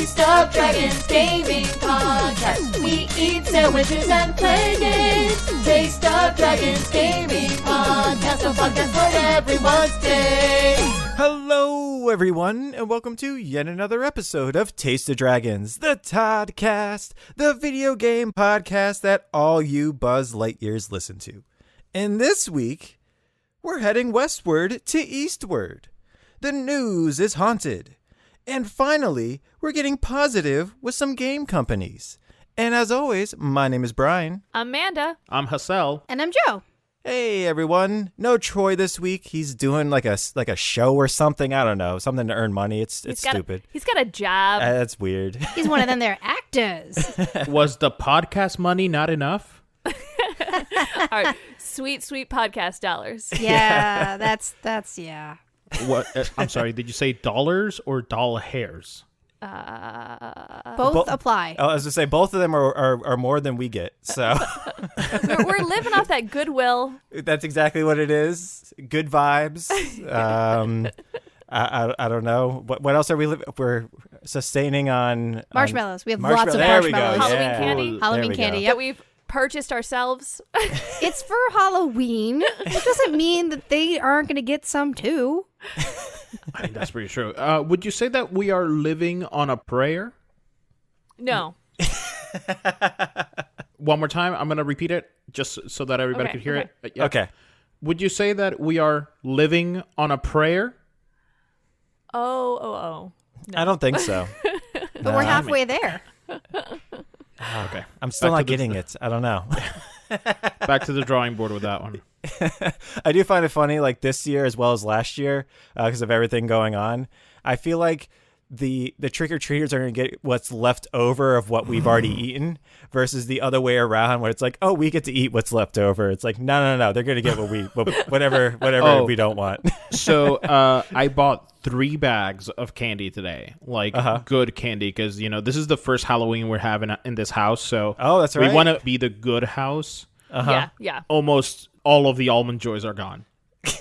Taste of Dragons Gaming Podcast. We eat sandwiches and play games. Taste of Dragons Gaming Podcast. A podcast for everyone's day. Hello, everyone, and welcome to yet another episode of Taste of Dragons, the Toddcast, the video game podcast that all you Buzz Lightyears listen to. And this week, we're heading westward to Eastward. The news is haunted. And finally, we're getting positive with some game companies. And as always, my name is Brian. I'm Amanda. I'm Hassel. And I'm Joe. Hey, everyone. No Troy this week. He's doing like a show or something. I don't know. Something to earn money. It's stupid. He's got a job. That's weird. He's one of them there actors. Was the podcast money not enough? All right. Sweet podcast dollars. Yeah, that's yeah. What? I'm sorry. Did you say dollars or doll hairs? Both apply. I was going to say, both of them are more than we get, so. we're living off that goodwill. That's exactly what it is. Good vibes. I don't know. What else are we living? We're sustaining on Marshmallows. We have lots of there we marshmallows. go. Halloween Yeah. candy. Halloween candy, That yep. we've purchased ourselves. It's for Halloween. It doesn't mean that they aren't going to get some too. I think that's pretty true. Would you say that we are living on a prayer? No. One more time. I'm going to repeat it just so that everybody Okay, could hear okay. it. Yeah. Okay. Would you say that we are living on a prayer? Oh. No. I don't think so. But we're halfway there. Okay. I'm still Back not to the- getting it. I don't know. Back to the drawing board with that one. I do find it funny, like this year as well as last year, because of everything going on. I feel like the trick-or-treaters are going to get what's left over of what we've already eaten versus the other way around where it's like, oh, we get to eat what's left over. It's like, no. They're going to get whatever Oh. we don't want. So I bought 3 bags of candy today, like good candy, because this is the first Halloween we're having in this house. So That's right. we want to be the good house. Yeah. Almost all of the almond joys are gone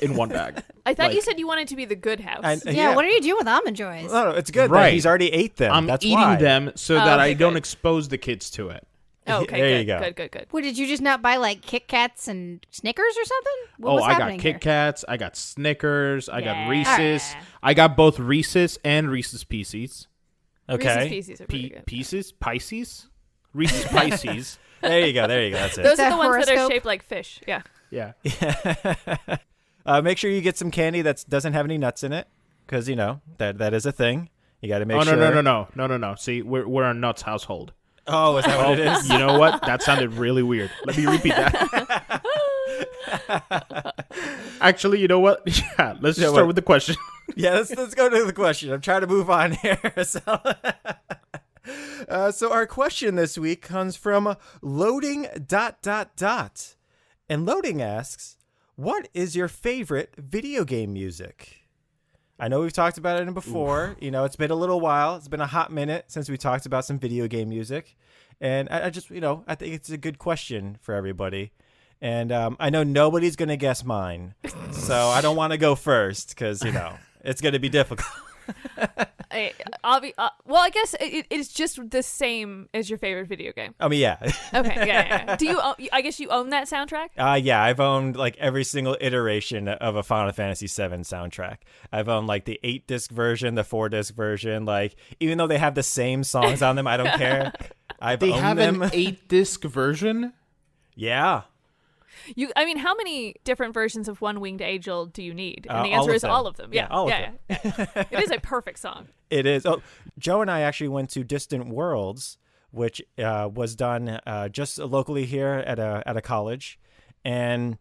in one bag. I thought you Like- said you wanted to be the good house. Yeah, what are you doing with almond joys? No, it's good. Right. That he's already ate them. I'm That's eating why. them so that okay, I don't good. expose the kids to it. Oh, okay, There good, you go. Good. What, did you just not buy like Kit Kats and Snickers or something? What's I got happening Kit here? Kats, I got Snickers, I got Yeah. Reese's. Ah. I got both Reese's and Reese's Pieces. Okay. Reese's Pieces are pretty good. Pieces? Pisces? Reese's Pisces. There you go. That's it. Those Is are that the ones that are horoscope? shaped like fish. Yeah. Yeah. Make sure you get some candy that doesn't have any nuts in it, because that is a thing. You got to make Oh, sure. no. See, we're a nuts household. Oh, is that what it is? You know what? That sounded really weird. Let me repeat that. Actually, you know what? Yeah, let's just start with the question. Yeah, let's go to the question. I'm trying to move on here. So our question this week comes from loading ... And Loading asks, what is your favorite video game music? I know we've talked about it before. It's been a little while. It's been a hot minute since we talked about some video game music. And I just, I think it's a good question for everybody. And I know nobody's going to guess mine. So I don't want to go first because, it's going to be difficult. Well, I guess it's just the same as your favorite video game. I mean, yeah. Okay, yeah. Do you? I guess you own that soundtrack. Yeah, I've owned like every single iteration of a Final Fantasy VII soundtrack. I've owned like the 8-disc version, the 4-disc version. Like, even though they have the same songs on them, I don't care. They owned have them. an 8-disc version? Yeah. How many different versions of One Winged Angel do you need? And the all answer of is them. all of them. Yeah, all of them. Yeah. It is a perfect song. It is. Oh, Joe and I actually went to Distant Worlds, which was done just locally here at a college, and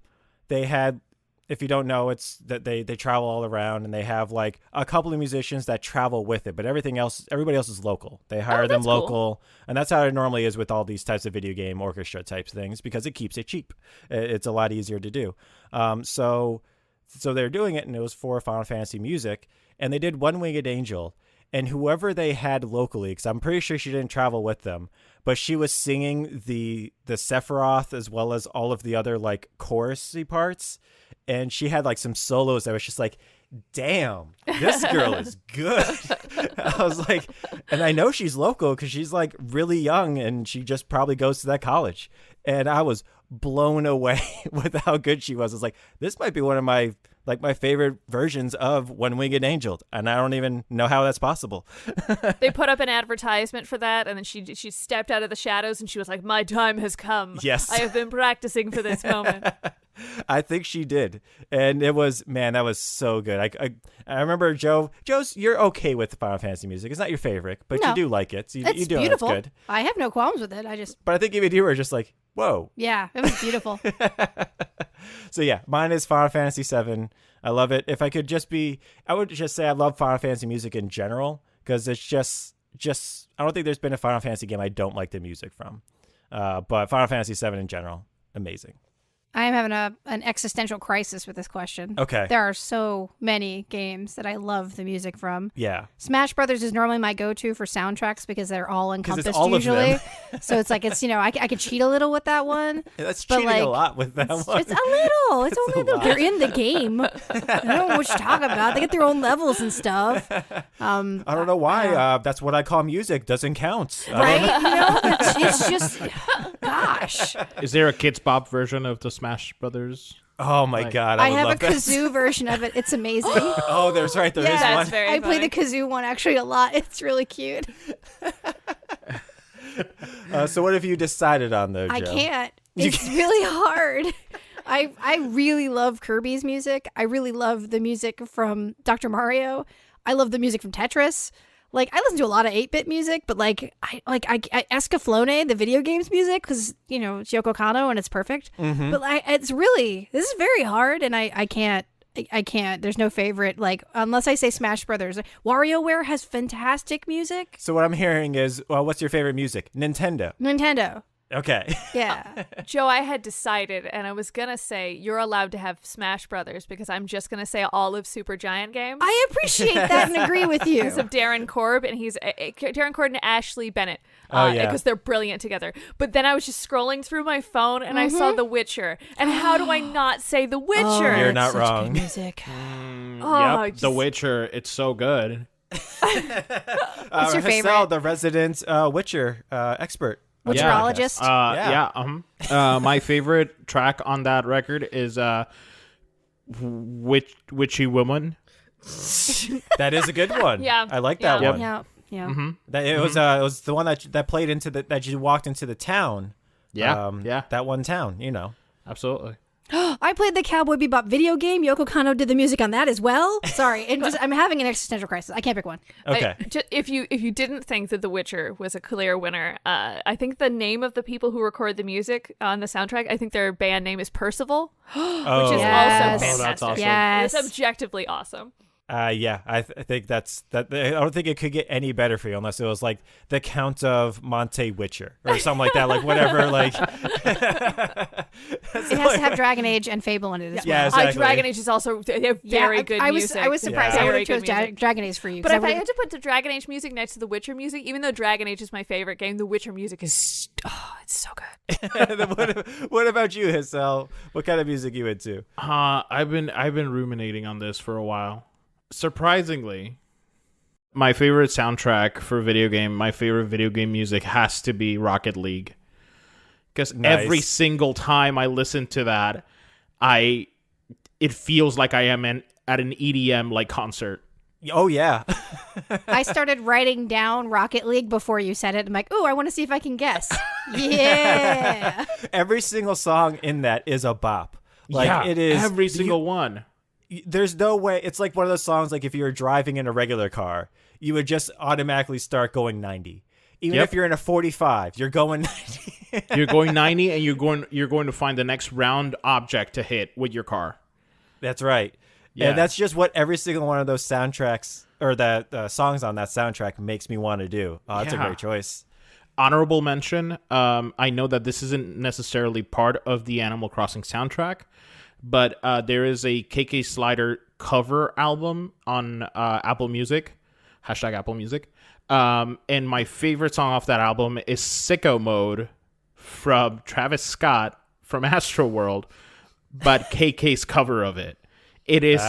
they had. If you don't know, it's that they travel all around, and they have like a couple of musicians that travel with it, but everybody else is local. They hire them that's cool. local, and that's how it normally is with all these types of video game orchestra types things because it keeps it cheap. It's a lot easier to do. So they're doing it, and it was for Final Fantasy music, and they did One Winged Angel. And whoever they had locally, because I'm pretty sure she didn't travel with them, but she was singing the Sephiroth as well as all of the other like chorusy parts, and she had like some solos that was just like damn, this girl is good. I was like, and I know she's local because she's like really young and she just probably goes to that college. And I was blown away with how good she was. It's like, this might be one of my favorite versions of One Winged Angel, and I don't even know how that's possible. They put up an advertisement for that, and then she stepped out of the shadows, and she was like, "My time has come. Yes. I have been practicing for this moment." I think she did, and it was, man, that was so good. I remember Joe's. You're okay with Final Fantasy music. It's not your favorite, but No. you do like it. So you It's do know beautiful. it's good. I have no qualms with it. But I think even you were just like, whoa. Yeah, it was beautiful. So yeah, mine is Final Fantasy VII. I love it. If I could I would just say I love Final Fantasy music in general because it's just I don't think there's been a Final Fantasy game I don't like the music from. But Final Fantasy VII in general, amazing. I am having an existential crisis with this question. Okay. There are so many games that I love the music from. Yeah. Smash Brothers is normally my go-to for soundtracks because they're all encompassed all of usually. them. So it's like I could cheat a little with that one. Yeah, that's But, cheating like, a lot with that one. It's a little. It's only a little. lot. They're in the game. I don't know what you're talking about. They get their own levels and stuff. I don't know why. That's what I call music. Doesn't count. Right? It's just, gosh. Is there a Kids Bop version of the Smash Brothers? Oh my God. I would have a love that. kazoo version of it. It's amazing. Oh, there's right. There is Yeah. one. That's very I play funny. the kazoo one actually a lot. It's really cute. So what have you decided on though, Joe? I can't. It's really hard. I really love Kirby's music. I really love the music from Dr. Mario. I love the music from Tetris. Like, I listen to a lot of 8-bit music, but I Escaflowne, the video games music, because, it's Yoko Kanno and it's perfect. Mm-hmm. But this is very hard, and I can't. I can't. There's no favorite, unless I say Smash Brothers. WarioWare has fantastic music. So what I'm hearing is, well, what's your favorite music? Nintendo. Okay. Yeah. Joe, I had decided, and I was gonna say you're allowed to have Smash Brothers because I'm just gonna say all of Super Giant Games. I appreciate that and agree with you. Because of Darren Korb, and he's Darren Korb and Ashley Bennett. Oh, yeah. Because they're brilliant together. But then I was just scrolling through my phone and I saw The Witcher. And how do I not say The Witcher? You're it's not such wrong. Good music. Yep, The Witcher. It's so good. What's your favorite? Hassel, the resident Witcher expert. Witcherologist. My favorite track on that record is Witchy Woman. That is a good one. Yeah. I like that Yeah. one. Yeah. Mm-hmm. It was the one that played into that you walked into the town. Yeah. That one town, Absolutely. I played the Cowboy Bebop video game. Yoko Kanno did the music on that as well. Sorry, I'm having an existential crisis. I can't pick one. Okay. If you didn't think that The Witcher was a clear winner, I think the name of the people who record the music on the soundtrack, I think their band name is Percival, which is also Yes. fantastic. Oh, that's awesome. Yes. It's objectively awesome. I think that's that. I don't think it could get any better for you unless it was like the Count of Monte Witcher or something like that. Like whatever. Like It has to have Dragon Age and Fable in it as well. Yeah, exactly. Dragon Age is also very good music. I was surprised. Yeah. I would Very have chose good music. Dragon Age for you. But 'cause if I would've- had to put the Dragon Age music next to the Witcher music, even though Dragon Age is my favorite game, the Witcher music is it's so good. what about you, Hassel? What kind of music you into? I've been ruminating on this for a while. Surprisingly, my favorite soundtrack for my favorite video game music has to be Rocket League. Because Nice. every single time I listen to that, it feels like I am at an EDM concert. Oh yeah. I started writing down Rocket League before you said it. I'm like, oh, I want to see if I can guess. Yeah. Every single song in that is a bop. It is every single one. There's no way. It's like one of those songs. Like if you were driving in a regular car, you would just automatically start going 90. Even if you're in a 45, you're going 90. You're going 90, and you're going to find the next round object to hit with your car. That's right. Yeah. And that's just what every single one of those soundtracks or that songs on that soundtrack makes me want to do. Oh, that's a Yeah. great choice. Honorable mention. I know that this isn't necessarily part of the Animal Crossing soundtrack, but there is a KK Slider cover album on Apple Music, #Apple Music. And my favorite song off that album is Sicko Mode from Travis Scott from Astroworld, but KK's cover of it. It is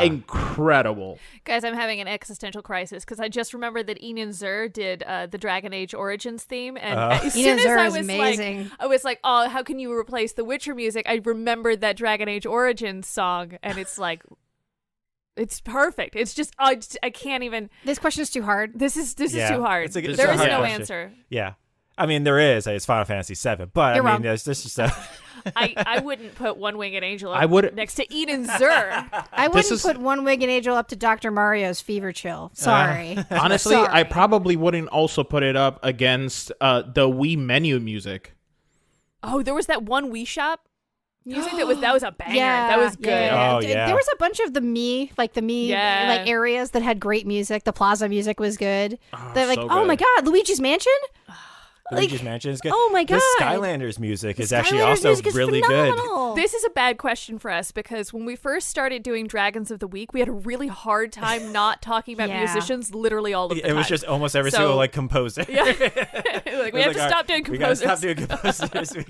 incredible. Guys, I'm having an existential crisis because I just remembered that Enan Zur did the Dragon Age Origins theme, and as soon as I was amazing. I was like, oh, how can you replace the Witcher music? I remembered that Dragon Age Origins song, and it's like, it's perfect. It's just, I can't even. This question is too hard. This is too hard. There is no question. answer. Yeah. I mean, there is. It's Final Fantasy VII, but You're I mean, wrong. it's just a... I wouldn't put One Winged Angel I would- next to Enan Zur. I wouldn't put One Winged Angel up to Dr. Mario's Fever Chill. Sorry. Honestly, Sorry. I probably wouldn't also put it up against the Wii menu music. Oh, there was that one Wii Shop music that was a banger. Yeah, that was good. yeah. Oh, yeah. There was a bunch of the Mii like areas that had great music. The Plaza music was good. They're like, so oh my good. God, Luigi's Mansion? Luigi's Mansion is good. Oh my God. The Skylanders music is The actually Skylanders also music is really good. phenomenal. This is a bad question for us because when we first started doing Dragons of the Week, we had a really hard time not talking about Yeah. musicians literally all of the time. It was just almost every So- single like composer. Yeah. Like, we have to stop doing We gotta composers. stop doing composers. we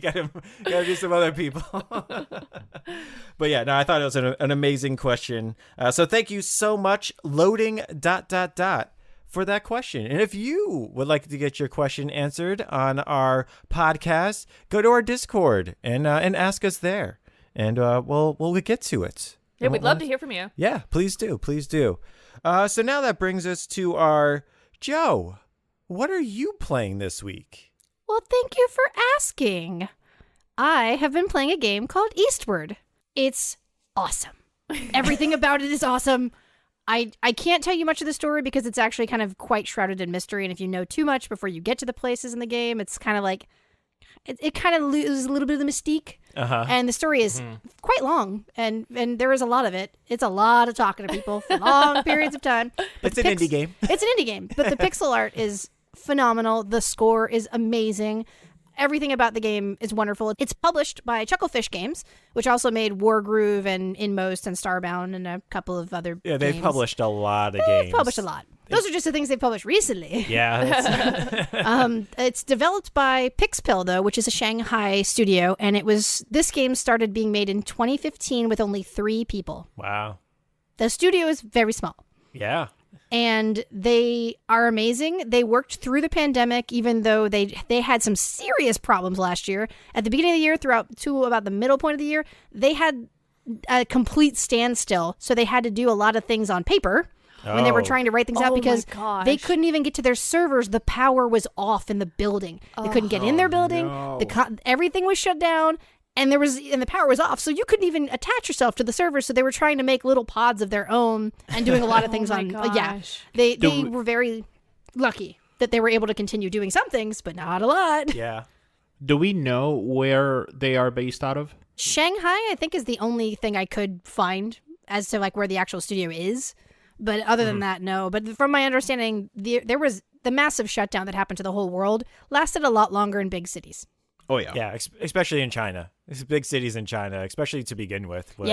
gotta do some other people. But yeah, no, I thought it was an amazing question. So thank you so much, loading ... for that question. And if you would like to get your question answered on our podcast, go to our Discord and ask us there, and we'll get to it. Yeah, we'd love to hear from you. Yeah, please do. So now that brings us to our Joe. What are you playing this week? Well, thank you for asking. I have been playing a game called Eastward. It's awesome. Everything about it is awesome. I can't tell you much of the story because it's actually kind of quite shrouded in mystery. And if you know too much before you get to the places in the game, it's kind of like, it kind of loses a little bit of the mystique. Uh-huh. And the story is quite long, and there is a lot of it. It's a lot of talking to people for long periods of time. But It's an indie game. It's an indie game, but the pixel art is phenomenal. The score is amazing. Everything about the game is wonderful. It's published by Chucklefish Games, which also made Wargroove and Inmost and Starbound and a couple of other games. They've published a lot of They've games. published a lot. Those are just the things they've published recently. Yeah. It's developed by Pixpill, though, which is a Shanghai studio, and this game started being made in 2015 with only 3 people. Wow. The studio is very small. Yeah. And they are amazing. They worked through the pandemic, even though they had some serious problems last year. At the beginning of the year, throughout to about the middle point of the year, they had a complete standstill. So they had to do a lot of things on paper when they were trying to write things out Oh my because gosh. they couldn't even get to their servers. The power was off in the building. They couldn't get in their building. no. Everything was shut down. And the power was off, so you couldn't even attach yourself to the server. So they were trying to make little pods of their own and doing a lot of things my on. gosh. Yeah, they were very lucky that they were able to continue doing some things, but not a lot. Yeah. Do we know where they are based out of? Shanghai, I think, is the only thing I could find as to like where the actual studio is. But other than that, no. But from my understanding, there was the massive shutdown that happened to the whole world lasted a lot longer in big cities. Oh, yeah. Yeah, especially in China. It's big cities in China, especially to begin with, were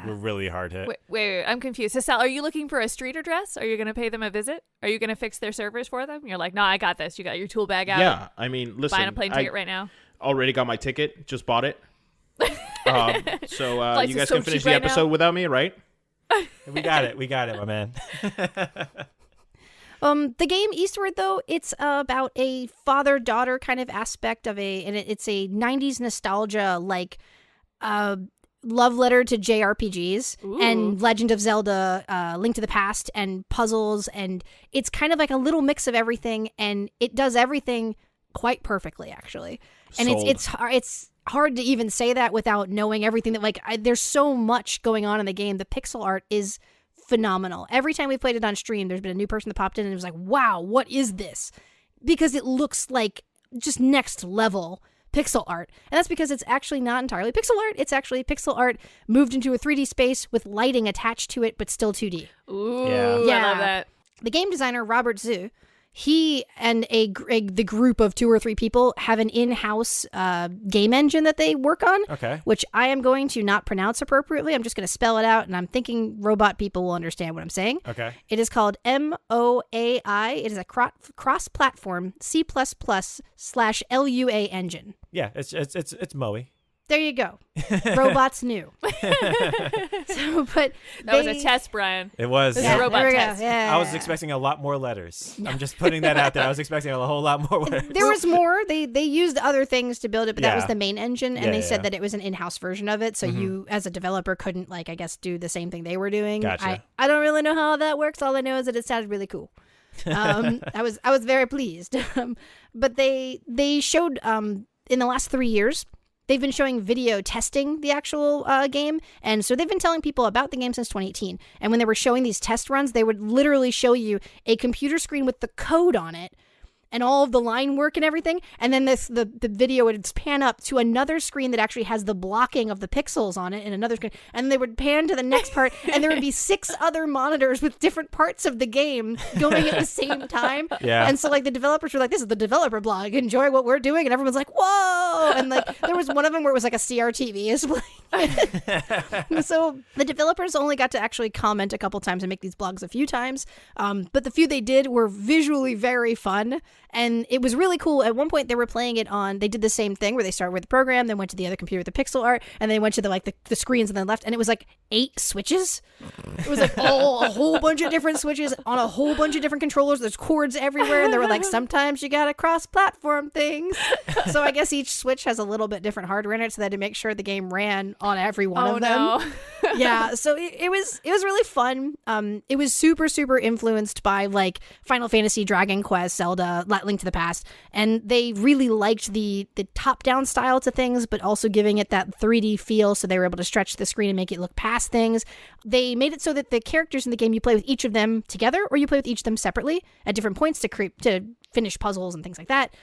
really hard hit. Wait, I'm confused. So, Sal, are you looking for a street address? Are you going to pay them a visit? Are you going to fix their servers for them? You're like, no, I got this. You got your tool bag out. Yeah, I mean, listen. Buying a plane ticket right now. Already got my ticket. Just bought it. So Flights you are guys so can finish cheap the right episode now. without me, right? We got it, my man. The game Eastward, though, it's about a father-daughter kind of aspect of it's a 90s nostalgia, like, love letter to JRPGs and Legend of Zelda, Link to the Past, and puzzles, and it's kind of like a little mix of everything, and it does everything quite perfectly, actually. And Sold. it's hard to even say that without knowing everything that, there's so much going on in the game. The pixel art is phenomenal. Every time we played it on stream, there's been a new person that popped in and it was like, wow, what is this? Because it looks like just next level pixel art. And that's because it's actually not entirely pixel art. It's actually pixel art moved into a 3D space with lighting attached to it, but still 2D. Ooh, Yeah. I love that. The game designer, Robert Zhu, he and the group of 2 or 3 people have an in-house game engine that they work on, Okay. which I am going to not pronounce appropriately. I'm just going to spell it out, and I'm thinking robot people will understand what I'm saying. Okay. It is called MOAI. It is a cross-platform C++/LUA engine. Yeah, it's Moe. there you go. Robots new. But that was a test, Brian. It was. It was a robot there we go. test. Yeah. I was expecting a lot more letters. I'm just putting that out there. I was expecting a whole lot more letters. There was more. They used other things to build it, but that was Yeah. the main engine, and Yeah, they said yeah. that it was an in-house version of it, so you, as a developer, couldn't, like, I guess, do the same thing they were doing. Gotcha. I don't really know how that works. All I know is that it sounded really cool. I was very pleased. But they showed in the last 3 years, they've been showing video testing the actual game. And so they've been telling people about the game since 2018. And when they were showing these test runs, they would literally show you a computer screen with the code on it and all of the line work and everything. And then the video would pan up to another screen that actually has the blocking of the pixels on it and another screen. And they would pan to the next part and there would be 6 other monitors with different parts of the game going at the same time. Yeah. And so like the developers were like, this is the developer blog. Enjoy what we're doing. And everyone's like, whoa. And like there was one of them where it was like a CRTV is playing. So the developers only got to actually comment a couple times and make these blogs a few times. But the few they did were visually very fun. And it was really cool. At one point, they were playing it on. They did the same thing where they started with the program, then went to the other computer with the pixel art, and then went to the screens and then left. And it was like 8 switches. It was like a whole bunch of different switches on a whole bunch of different controllers. There's cords everywhere, and they were like, sometimes you gotta cross-platform things. So I guess each switch has a little bit different hardware in it, so they had to make sure the game ran on every one of them. No. Yeah, so it was really fun. It was super influenced by like Final Fantasy, Dragon Quest, Zelda, Link to the Past, and they really liked the top-down style to things, but also giving it that 3D feel, so they were able to stretch the screen and make it look past things. They made it so that the characters in the game, you play with each of them together, or you play with each of them separately at different points to finish puzzles and things like that.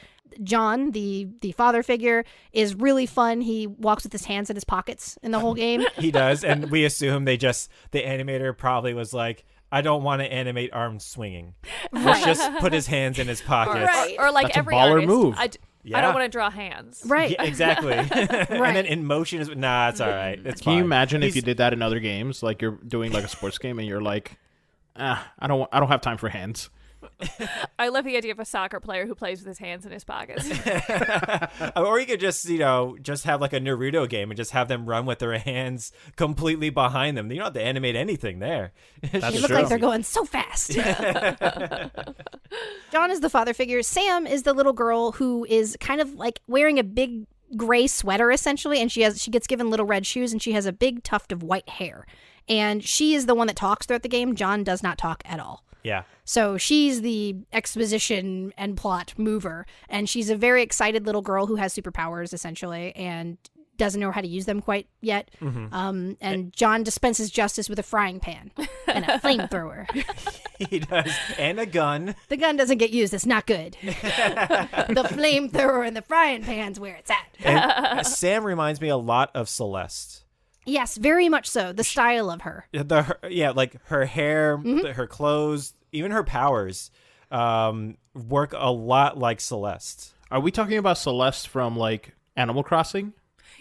John, the father figure, is really fun. He walks with his hands in his pockets in the whole game. He does, and we assume the animator probably was like, I don't want to animate arms swinging. Let's just put his hands in his pockets. Right. Or like That's a every baller artist, move. I Yeah. don't want to draw hands. Right. Yeah, exactly. And then in motion is nah, it's all right. It's Can you fine. imagine if He's- you did that in other games? Like you're doing like a sports game and you're like, I don't have time for hands. I love the idea of a soccer player who plays with his hands in his pockets. Or you could just, just have like a Naruto game and just have them run with their hands completely behind them. You don't have to animate anything there. That's They look true. like they're going so fast. John is the father figure. Sam is the little girl who is kind of like wearing a big gray sweater essentially, and she gets given little red shoes, and she has a big tuft of white hair. And she is the one that talks throughout the game. John does not talk at all. Yeah. So she's the exposition and plot mover, and she's a very excited little girl who has superpowers essentially and doesn't know how to use them quite yet. And John dispenses justice with a frying pan and a flamethrower. He does. And a gun. The gun doesn't get used. It's not good. The flamethrower and the frying pan's where it's at. And Sam reminds me a lot of Celeste. Yes, very much so. The style of her. Like her hair, her clothes, even her powers work a lot like Celeste. Are we talking about Celeste from like Animal Crossing?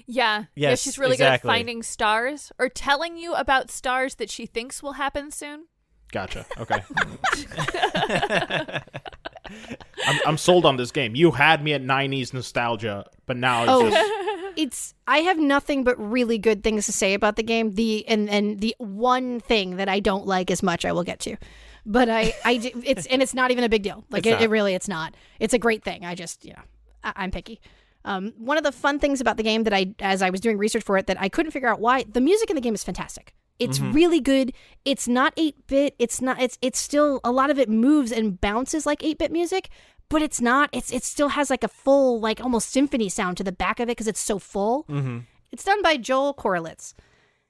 Yeah. Yes, She's really exactly. good at finding stars or telling you about stars that she thinks will happen soon. Gotcha. Okay. I'm sold on this game. You had me at 90s nostalgia, but now it's just... I have nothing but really good things to say about the game. And the one thing that I don't like as much I will get to. But it's not even a big deal. Like it's not. It's a great thing. I'm picky. One of the fun things about the game that as I was doing research for it, that I couldn't figure out why, the music in the game is fantastic. It's really good. It's not 8-bit. It's still, a lot of it moves and bounces like 8-bit music, but it's not. It still has like a full, like almost symphony sound to the back of it because it's so full. It's done by Joel Korolitz.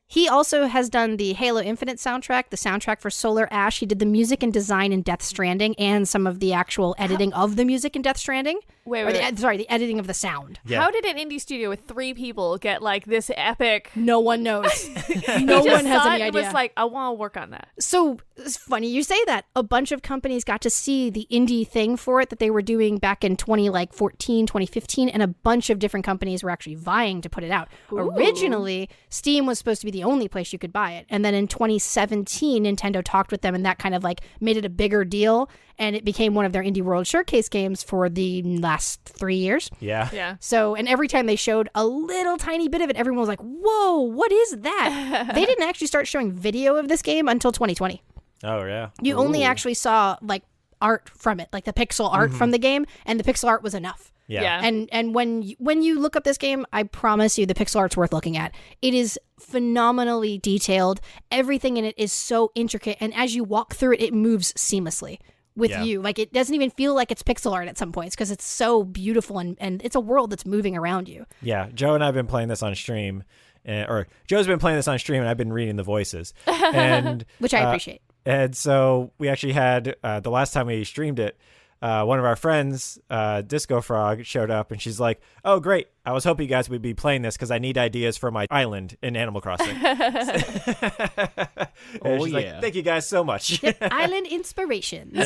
He also has done the Halo Infinite soundtrack, the soundtrack for Solar Ash. He did the music and design in Death Stranding and some of the actual editing of the music in Death Stranding. The editing of the sound. Yeah. How did an indie studio with 3 people get like this epic? No one knows. No one has saw any it and idea. was like, I want to work on that. So it's funny you say that. A bunch of companies got to see the indie thing for it that they were doing back in 2014, 2015, and a bunch of different companies were actually vying to put it out. Ooh. Originally, Steam was supposed to be the only place you could buy it. And then in 2017, Nintendo talked with them, and that kind of like made it a bigger deal, and it became one of their Indie World Showcase games for the last 3 years. Yeah. Yeah. So, and every time they showed a little tiny bit of it, everyone was like, whoa, what is that? They didn't actually start showing video of this game until 2020. Oh, yeah. You only actually saw like art from it, like the pixel art from the game, and the pixel art was enough. Yeah. And when you look up this game, I promise you the pixel art's worth looking at. It is phenomenally detailed. Everything in it is so intricate, and as you walk through it, it moves seamlessly with you. Like, it doesn't even feel like it's pixel art at some points because it's so beautiful, and it's a world that's moving around you. Yeah. Joe and I have been playing this on stream, or Joe's been playing this on stream, and I've been reading the voices, and Which I appreciate. And so we actually had the last time we streamed it, one of our friends, Disco Frog, showed up, and she's like, "Oh, great! I was hoping you guys would be playing this because I need ideas for my island in Animal Crossing." And she's like, "Thank you guys so much." Island inspirations.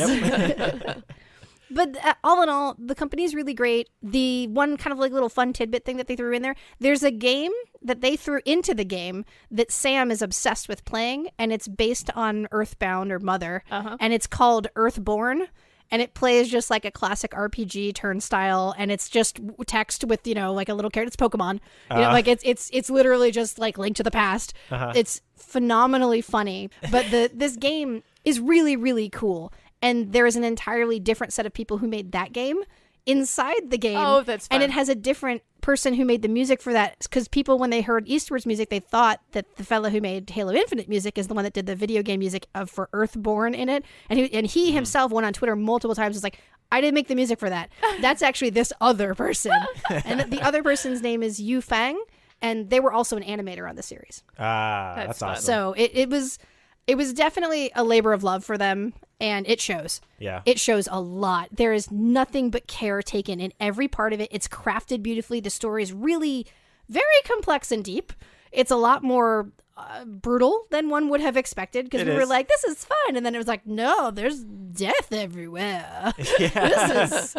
But all in all, the company is really great. The one kind of like little fun tidbit thing that they threw in there's a game that they threw into the game that Sam is obsessed with playing, and it's based on Earthbound or Mother, and it's called Earthborn. And it plays just like a classic RPG turnstile, and it's just text with, like a little character. It's Pokemon. Like it's literally just like Link to the Past. It's phenomenally funny. But this game is really, really cool. And there is an entirely different set of people who made that game inside the game. Oh, that's fun. And it has a different person who made the music for that, because people, when they heard Eastward's music, they thought that the fellow who made Halo Infinite music is the one that did the video game music for Earthborn in it. And he himself went on Twitter multiple times, was like, I didn't make the music for that. That's actually this other person. And the other person's name is Yu Fang, and they were also an animator on the series. That's fun. awesome. So it was definitely a labor of love for them, and it shows. Yeah. It shows a lot. There is nothing but care taken in every part of it. It's crafted beautifully. The story is really very complex and deep. It's a lot more brutal than one would have expected, because we were like, this is fun. And then it was like, no, there's death everywhere. Yeah.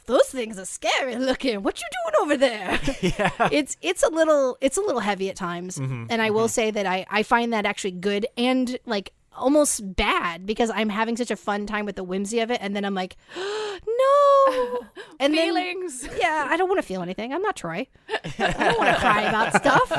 Those things are scary looking. What you doing over there? Yeah. It's a little heavy at times. And I will say that I find that actually good and like almost bad, because I'm having such a fun time with the whimsy of it, and then I'm like, no. And Feelings. Then, yeah, I don't want to feel anything. I'm not Troy. I don't want to cry about stuff.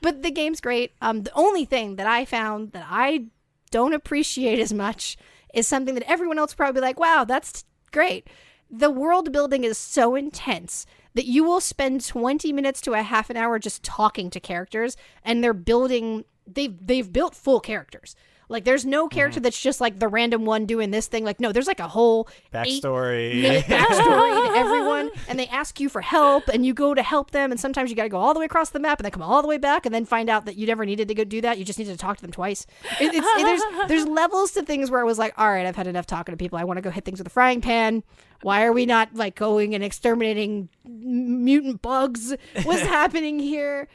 But the game's great. The only thing that I found that I don't appreciate as much is something that everyone else probably like, wow, that's great. The world building is so intense that you will spend 20 minutes to a half an hour just talking to characters, and they've built full characters. Like, there's no character that's just like the random one doing this thing. Like, no, there's like a whole Backstory. 8-minute backstory to everyone, and they ask you for help, and you go to help them, and sometimes you got to go all the way across the map and then come all the way back, and then find out that you never needed to go do that. You just needed to talk to them twice. There's levels to things where I was like, all right, I've had enough talking to people. I want to go hit things with a frying pan. Why are we not like going and exterminating mutant bugs? What's happening here?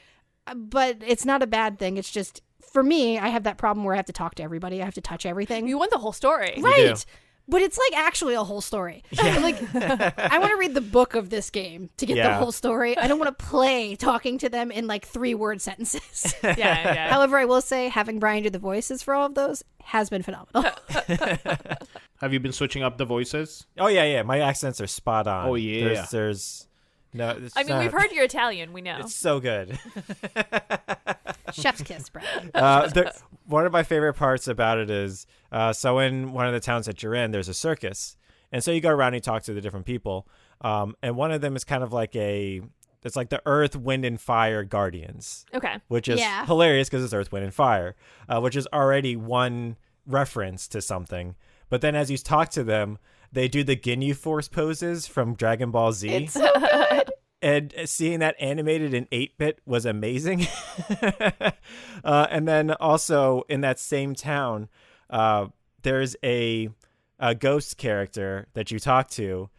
But it's not a bad thing. It's just, for me, I have that problem where I have to talk to everybody. I have to touch everything. You want the whole story. Right. But it's like actually a whole story. Yeah. Like, I want to read the book of this game to get the whole story. I don't want to play talking to them in like 3-word sentences. Yeah. However, I will say having Brian do the voices for all of those has been phenomenal. Have you been switching up the voices? Oh, yeah. My accents are spot on. Oh, yeah. There's no... I mean, we've heard you're Italian. We know. It's so good. Chef's kiss, Brian. One of my favorite parts about it is, so in one of the towns that you're in, there's a circus. And so you go around and you talk to the different people. And one of them is kind of like it's like the Earth, Wind, and Fire Guardians. Okay. Which is hilarious because it's Earth, Wind, and Fire, which is already one reference to something. But then as you talk to them, they do the Ginyu Force poses from Dragon Ball Z. It's so good. And seeing that animated in 8-bit was amazing. And then also in that same town, there's a ghost character that you talk to.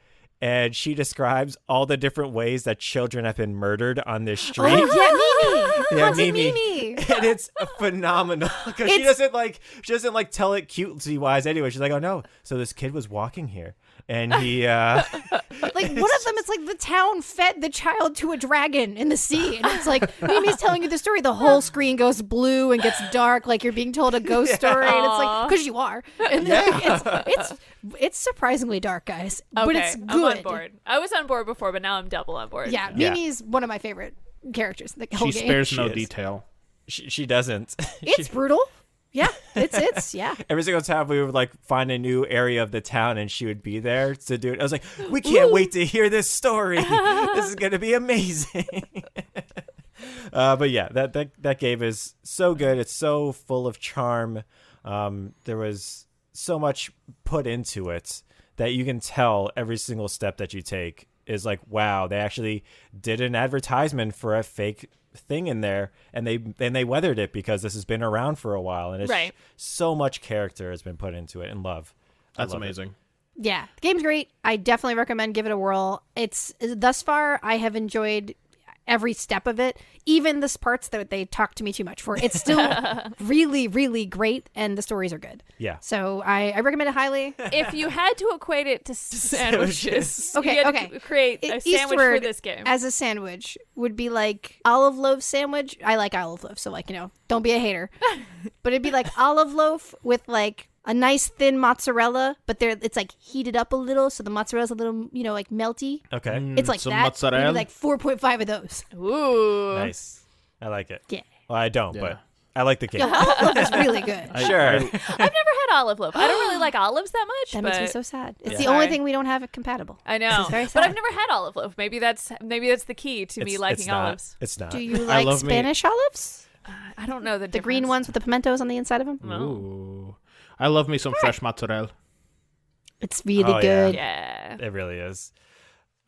and she describes all the different ways that children have been murdered on this street. Oh, yeah, Mimi. Yeah, Haunted Mimi. And it's phenomenal because she doesn't like tell it cutesy wise anyway. She's like, oh no, so this kid was walking here and he Like one of them, it's like the town fed the child to a dragon in the sea, and it's like Mimi's telling you the story. The whole screen goes blue and gets dark, like you're being told a ghost story, and it's like because you are. And it's surprisingly dark, guys, but Okay, it's good. I'm on board. I was on board before, but now I'm double on board. Yeah, Mimi's one of my favorite characters in the whole She game. spares She no is. detail. she doesn't. It's brutal. Yeah, it's yeah. Every single time we would like find a new area of the town and she would be there to do it. I was like, we can't wait to hear this story. This is going to be amazing. But yeah, that game is so good. It's so full of charm. There was so much put into it that you can tell every single step that you take is like, wow, they actually did an advertisement for a fake thing in there, and they weathered it because this has been around for a while, and it's Right. so much character has been put into it and love. I That's love it. amazing. Yeah, the game's great. I definitely recommend give it a whirl. It's thus far I have enjoyed every step of it, even the parts that they talk to me too much for. It's still really, really great, and the stories are good. Yeah. So I recommend it highly. If you had to equate it to sandwiches, Okay, you had okay. to create a sandwich Eastward for this game. as a sandwich would be like olive loaf sandwich. I like olive loaf, so like, don't be a hater. But it'd be like olive loaf with like a nice thin mozzarella, but it's like heated up a little, so the mozzarella's a little, like melty. Okay. It's like some that. mozzarella. Maybe like 4.5 of those. Ooh. Nice. I like it. Yeah. Well, I don't, Yeah. but I like the game. Olive loaf is really good. Sure. I've never had olive loaf. I don't really like olives that much. That but makes me so sad. It's Yeah. the only Sorry. thing we don't have compatible. I know, very but sad. I've never had olive loaf. Maybe that's the key to me liking it's not. olives. It's not. Do you like love me- Spanish olives? I don't know The green ones with the pimentos on the inside of them? Ooh. I love me some fresh mozzarella. It's really Oh, yeah. good. Yeah. It really is.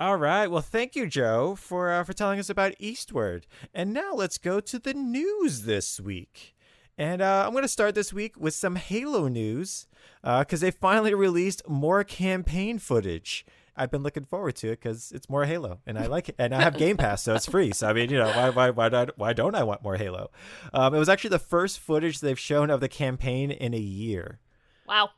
All right. Well, thank you, Joe, for telling us about Eastward. And now let's go to the news this week. And I'm going to start this week with some Halo news because they finally released more campaign footage. I've been looking forward to it because it's more Halo, and I like it. And I have Game Pass, so it's free. So I mean, why don't I want more Halo? It was actually the first footage they've shown of the campaign in a year, Wow.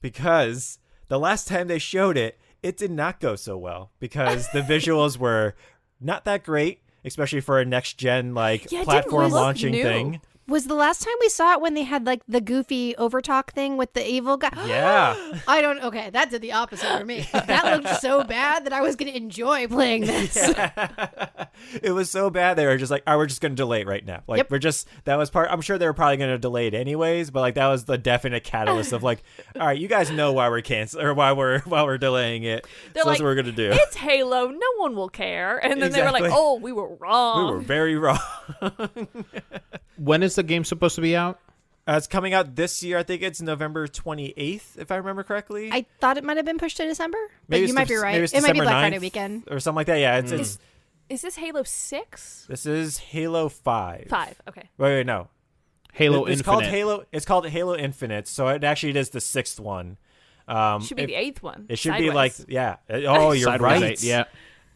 because the last time they showed it, it did not go so well because the visuals were not that great, especially for a next gen like Yeah, it didn't platform look launching new. thing. Was the last time we saw it when they had like the goofy overtalk thing with the evil guy? Yeah. Okay, that did the opposite for me. That looked so bad that I was going to enjoy playing this. It was so bad they were just like, we're just going to delay it right now. Like Yep. that was part. I'm sure they were probably going to delay it anyways, but like that was the definite catalyst of like, all right, you guys know why we're canceling or why we're delaying it. They're so like, that's what we're going to do. It's Halo. No one will care. And then they were like, Exactly. oh, we were wrong. We were very wrong. When is the game supposed to be out? It's coming out this year. I think it's November 28th, if I remember correctly. I thought it might have been pushed to December, but Maybe you it's might be Dec- right. maybe it's It might be December Black Friday 9th weekend. or something like that. Yeah, it's Is this Halo 6? this is Halo 5. 5. Okay. Wait, no. Halo it's Infinite. called Halo. It's called Halo Infinite. So it actually is the 6th one. Should be the 8th one. It should be like, Sideways. yeah. Oh, you're Sideways right. 8, yeah.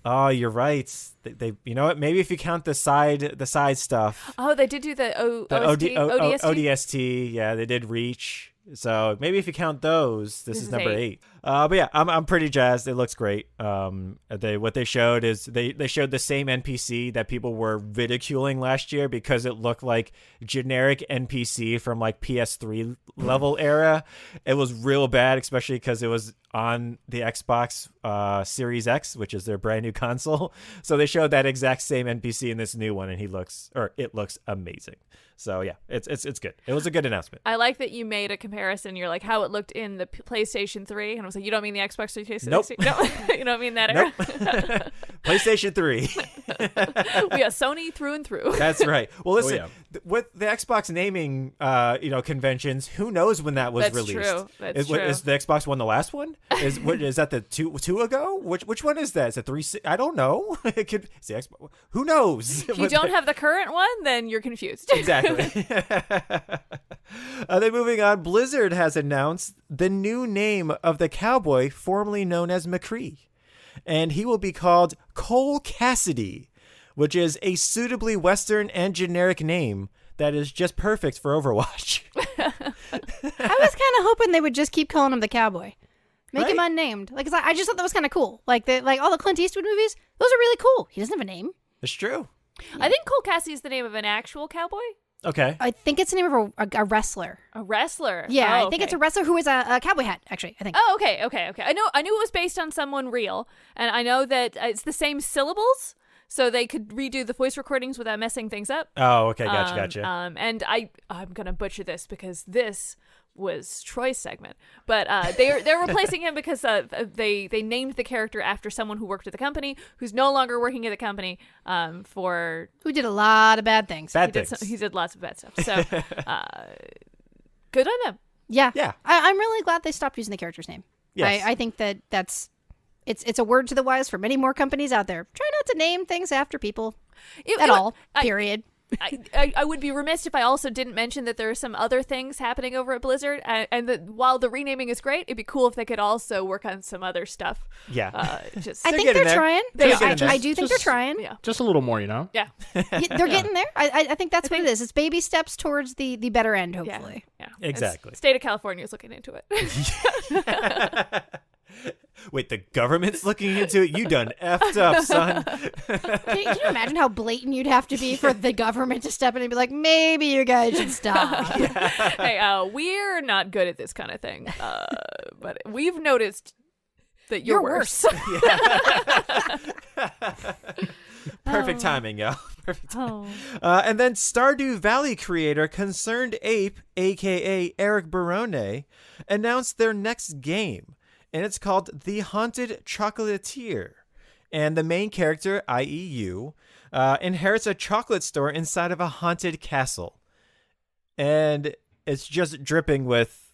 Oh, you're right. They you know what? Maybe if you count the side stuff, Oh, they did do the ODST? ODST. Yeah, they did Reach. So maybe if you count those, this is number 8. 8. But yeah, I'm pretty jazzed. It looks great. What they showed is they showed the same NPC that people were ridiculing last year because it looked like generic NPC from like PS3 level era. It was real bad, especially because it was on the Xbox Series X, which is their brand new console. So they showed that exact same NPC in this new one, and it looks amazing. So yeah, it's good. It was a good announcement. I like that you made a comparison. You're like, how it looked in the PlayStation 3. And I was like, you don't mean the Xbox 360? Nope. No, you don't mean that era? Nope. PlayStation 3. We are Sony through and through. That's right. Well, listen, yeah. with the Xbox naming, conventions, who knows when that was That's released? true. That's is, true. Is the Xbox One the last one? Is that the two ago? Which one is that? Is it 3? I don't know. It could. It's the Xbox. Who knows? If you don't have the current one, then you're confused. Exactly. Then moving on, Blizzard has announced the new name of the cowboy formerly known as McCree. and he will be called Cole Cassidy, which is a suitably Western and generic name that is just perfect for Overwatch. I was kind of hoping they would just keep calling him the cowboy. Make him unnamed. Like, 'cause I just thought that was kind of cool. Like all the Clint Eastwood movies, those are really cool. He doesn't have a name. It's true. I think Cole Cassidy is the name of an actual cowboy. Okay. I think it's the name of a wrestler. A wrestler. Yeah, Oh, I think it's okay. a wrestler who wears a cowboy hat, actually, I think. Oh, okay. I knew it was based on someone real, and I know that it's the same syllables, so they could redo the voice recordings without messing things up. Oh, okay. Gotcha. And I'm gonna butcher this because this was Troy's segment, but they're replacing him because they named the character after someone who worked at the company who's no longer working at the company for Who did a lot of bad things. he did lots of bad stuff. So good on them. Yeah. Yeah. I'm really glad they stopped using the character's name. Yes. I think it's a word to the wise for many more companies out there. Try not to name things after people at all, period. I would be remiss if I also didn't mention that there are some other things happening over at Blizzard, and that while the renaming is great, it'd be cool if they could also work on some other stuff. Yeah. Just I think getting they're there. trying. They're getting there. I do think they're trying. yeah, Just a little more, you know? yeah, They're getting there. I think that's what it is. It's baby steps towards the better end, hopefully. yeah. Exactly. State of California is looking into it. Wait, the government's looking into it? You done effed up, son. Can you imagine how blatant you'd have to be for the government to step in and be like, maybe you guys should stop? Hey, we're not good at this kind of thing, but we've noticed that you're worse. Perfect timing, yo. Perfect timing. And then Stardew Valley creator Concerned Ape, a.k.a. Eric Barone, announced their next game. And it's called The Haunted Chocolatier. And the main character, i.e. you, inherits a chocolate store inside of a haunted castle. And it's just dripping with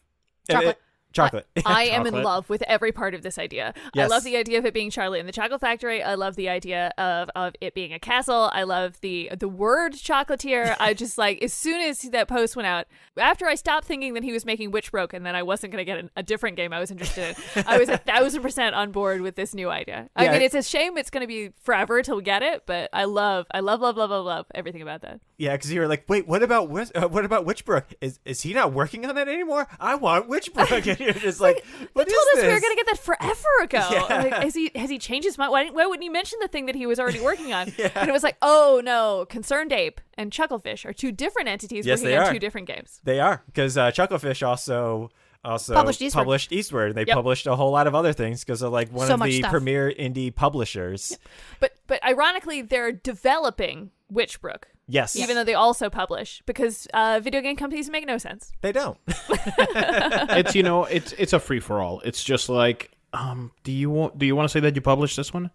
Chocolate. chocolate. I am in Chocolate. love with every part of this idea. Yes. I love the idea of it being Charlie and the Chocolate Factory. I love the idea of it being a castle. I love the word chocolatier. I just like, as soon as that post went out, after I stopped thinking that he was making Witchbroke and then I wasn't going to get a different game I was interested in, I was 1,000% on board with this new idea. I Yeah. mean, it's a shame it's going to be forever till we get it, but I love everything about that. Yeah, because you were like, wait, what about Witchbrook? Is he not working on that anymore? I want Witchbrook. And you're just like, what He is told us this? we were going to get that forever ago. Yeah. Like, has he changed his mind? Why wouldn't he mention the thing that he was already working on? And it was like, oh no, Concerned Ape and Chucklefish are two different entities Yes, working they on are. two different games. They are, because Chucklefish also Published Eastward. They Yep. published a whole lot of other things because they're like one So of much the stuff. premier indie publishers. But ironically, they're developing Witchbrook, Yes. even though they also publish, because video game companies make no sense. They don't. It's a free for all. It's just like, do you want to say that you published this one?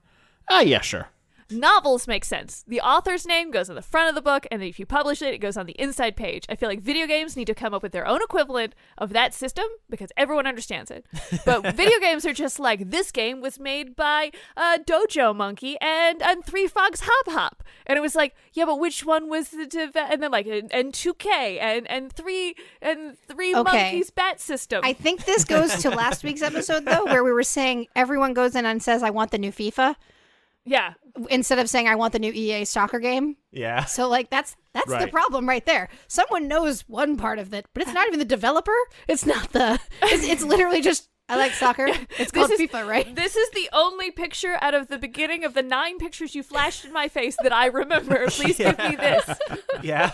Yeah, sure. Novels make sense. The author's name goes on the front of the book, and if you publish it, it goes on the inside page. I feel like video games need to come up with their own equivalent of that system because everyone understands it. But video games are just like, this game was made by Dojo Monkey and Three Frogs Hop Hop. And it was like, yeah, but which one was the and then like and 2K and three monkeys bat system. I think this goes to last week's episode, though, where we were saying everyone goes in and says, I want the new FIFA, yeah. instead of saying, I want the new EA soccer game. Yeah. So, like, that's the Right. problem right there. Someone knows one part of it, but it's not even the developer. It's not it's literally just, I like soccer. It's called FIFA, right? This is the only picture out of the beginning of the 9 pictures you flashed in my face that I remember. Please give me this. Yeah.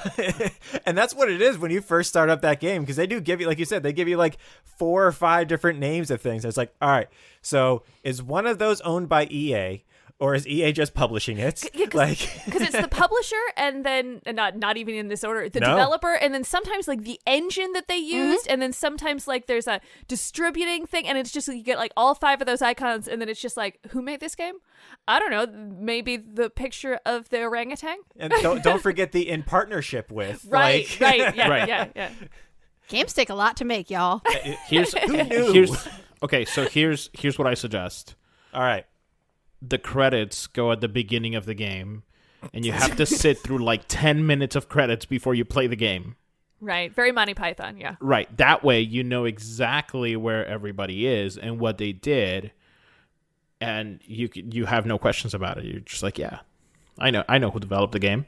And that's what it is when you first start up that game, because they do give you, like you said, they give you like 4 or 5 different names of things. It's like, all right, so is one of those owned by EA? Or is EA just publishing it? Because it's the publisher, and then not even in this order, the No. developer, and then sometimes like the engine that they used, and then sometimes like there's a distributing thing, and it's just you get like all 5 of those icons, and then it's just like, who made this game? I don't know. Maybe the picture of the orangutan. And don't forget the in partnership with. Right. Like, Right. Yeah. Right. Yeah. Games take a lot to make, y'all. Here's knew? Here's what I suggest. All right. The credits go at the beginning of the game, and you have to sit through like 10 minutes of credits before you play the game. Right. Very Monty Python. Yeah. Right. That way you know exactly where everybody is and what they did. and you have no questions about it. You're just like, yeah, I know who developed the game.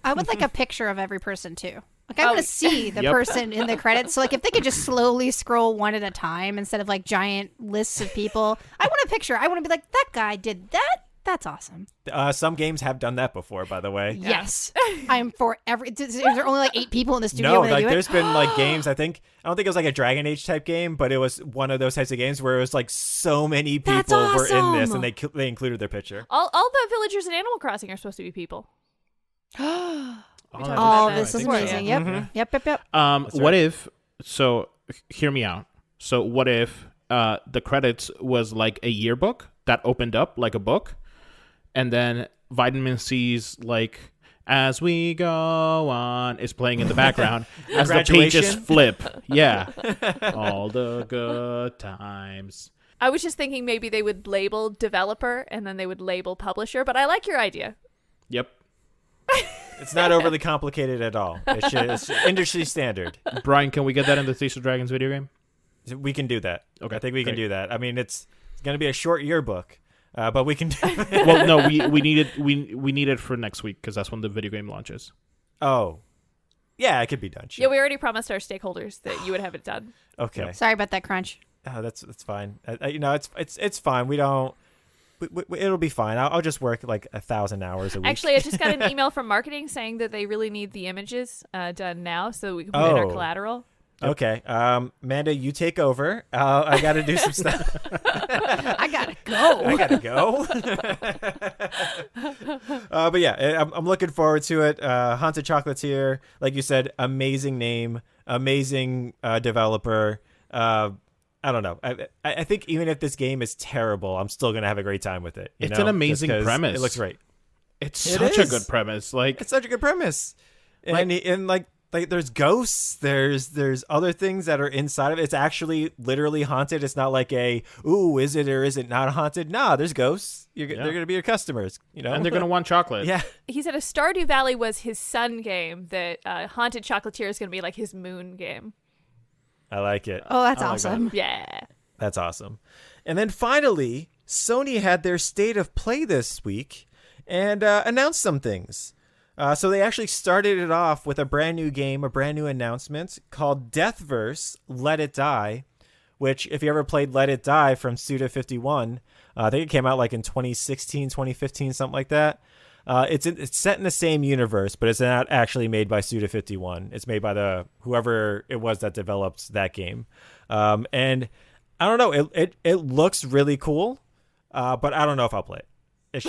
I would like a picture of every person too. Like I want to see the Yep. person in the credits. So like if they could just slowly scroll one at a time instead of like giant lists of people. I want a picture. I want to be like, that guy did that. That's awesome. Some games have done that before, by the way. Yes. I'm for every. Is there only like 8 people in the studio No, when they like do it? there's been like games. I don't think it was like a Dragon Age type game, but it was one of those types of games where it was like so many people That's were in this, awesome. and they included their picture. All the villagers in Animal Crossing are supposed to be people. Oh, about that. this I is think so. amazing. Yep. Mhm. Yep. What if? So hear me out. So what if the credits was like a yearbook that opened up like a book, and then Vitamin C's like "As We Go On" is playing in the background as the pages Graduation? flip. Yeah, all the good times. I was just thinking maybe they would label developer and then they would label publisher, but I like your idea. Yep. It's not overly complicated at all. It's industry standard. Brian, can we get that in the Taste of Dragons video game? We can do that. Okay, I think we can great. do that. I mean, it's going to be a short yearbook, but we can do it. Well, no, we need it. We need it for next week because that's when the video game launches. Oh. Yeah, it could be done. Sure. Yeah, we already promised our stakeholders that you would have it done. Okay. Sorry about that crunch. Oh, that's fine. It's fine. We don't. It'll be fine. I'll just work like 1,000 hours a week. Actually, I just got an email from marketing saying that they really need the images done now so we can put in our Oh. collateral. Okay. Amanda, you take over. I got to do some stuff. I gotta go. I gotta go. But yeah, I'm looking forward to it. Haunted Chocolatier, like you said, amazing name, amazing developer. I don't know. I think even if this game is terrible, I'm still gonna have a great time with it. you It's know? an amazing Just 'cause premise. It looks great. It's It such a is. good premise. Like It's such a good premise, and like there's ghosts, there's other things that are inside of it. It's actually literally haunted. It's not like is it or is it not haunted? Nah, there's ghosts. They're gonna be your customers, you know, and they're gonna want chocolate. yeah. He said a Stardew Valley was his sun game, that Haunted Chocolatier is going to be like his moon game. I like it. Oh, that's I like awesome. Yeah. That's awesome. And then finally, Sony had their State of Play this week and announced some things. So they actually started it off with a brand new game, a brand new announcement called Deathverse Let It Die, which if you ever played Let It Die from Suda51, I think it came out like in 2016, 2015, something like that. It's set in the same universe, but it's not actually made by Suda51. It's made by whoever it was that developed that game. And I don't know, it looks really cool, but I don't know if I'll play it. It's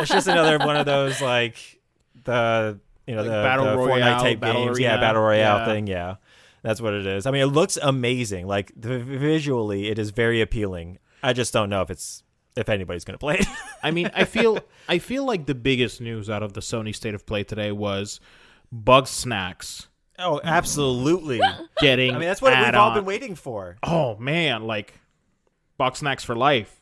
just another one of those like the Battle the Royale, Fortnite type Battle games, Arena. Battle Royale Yeah. thing, yeah. That's what it is. I mean, it looks amazing. Like visually, it is very appealing. I just don't know if anybody's gonna play it. I mean, I feel like the biggest news out of the Sony State of Play today was Bug Snacks Oh, absolutely. getting. I mean, that's what we've all add-on. been waiting for. Oh man, like Bug Snacks for life.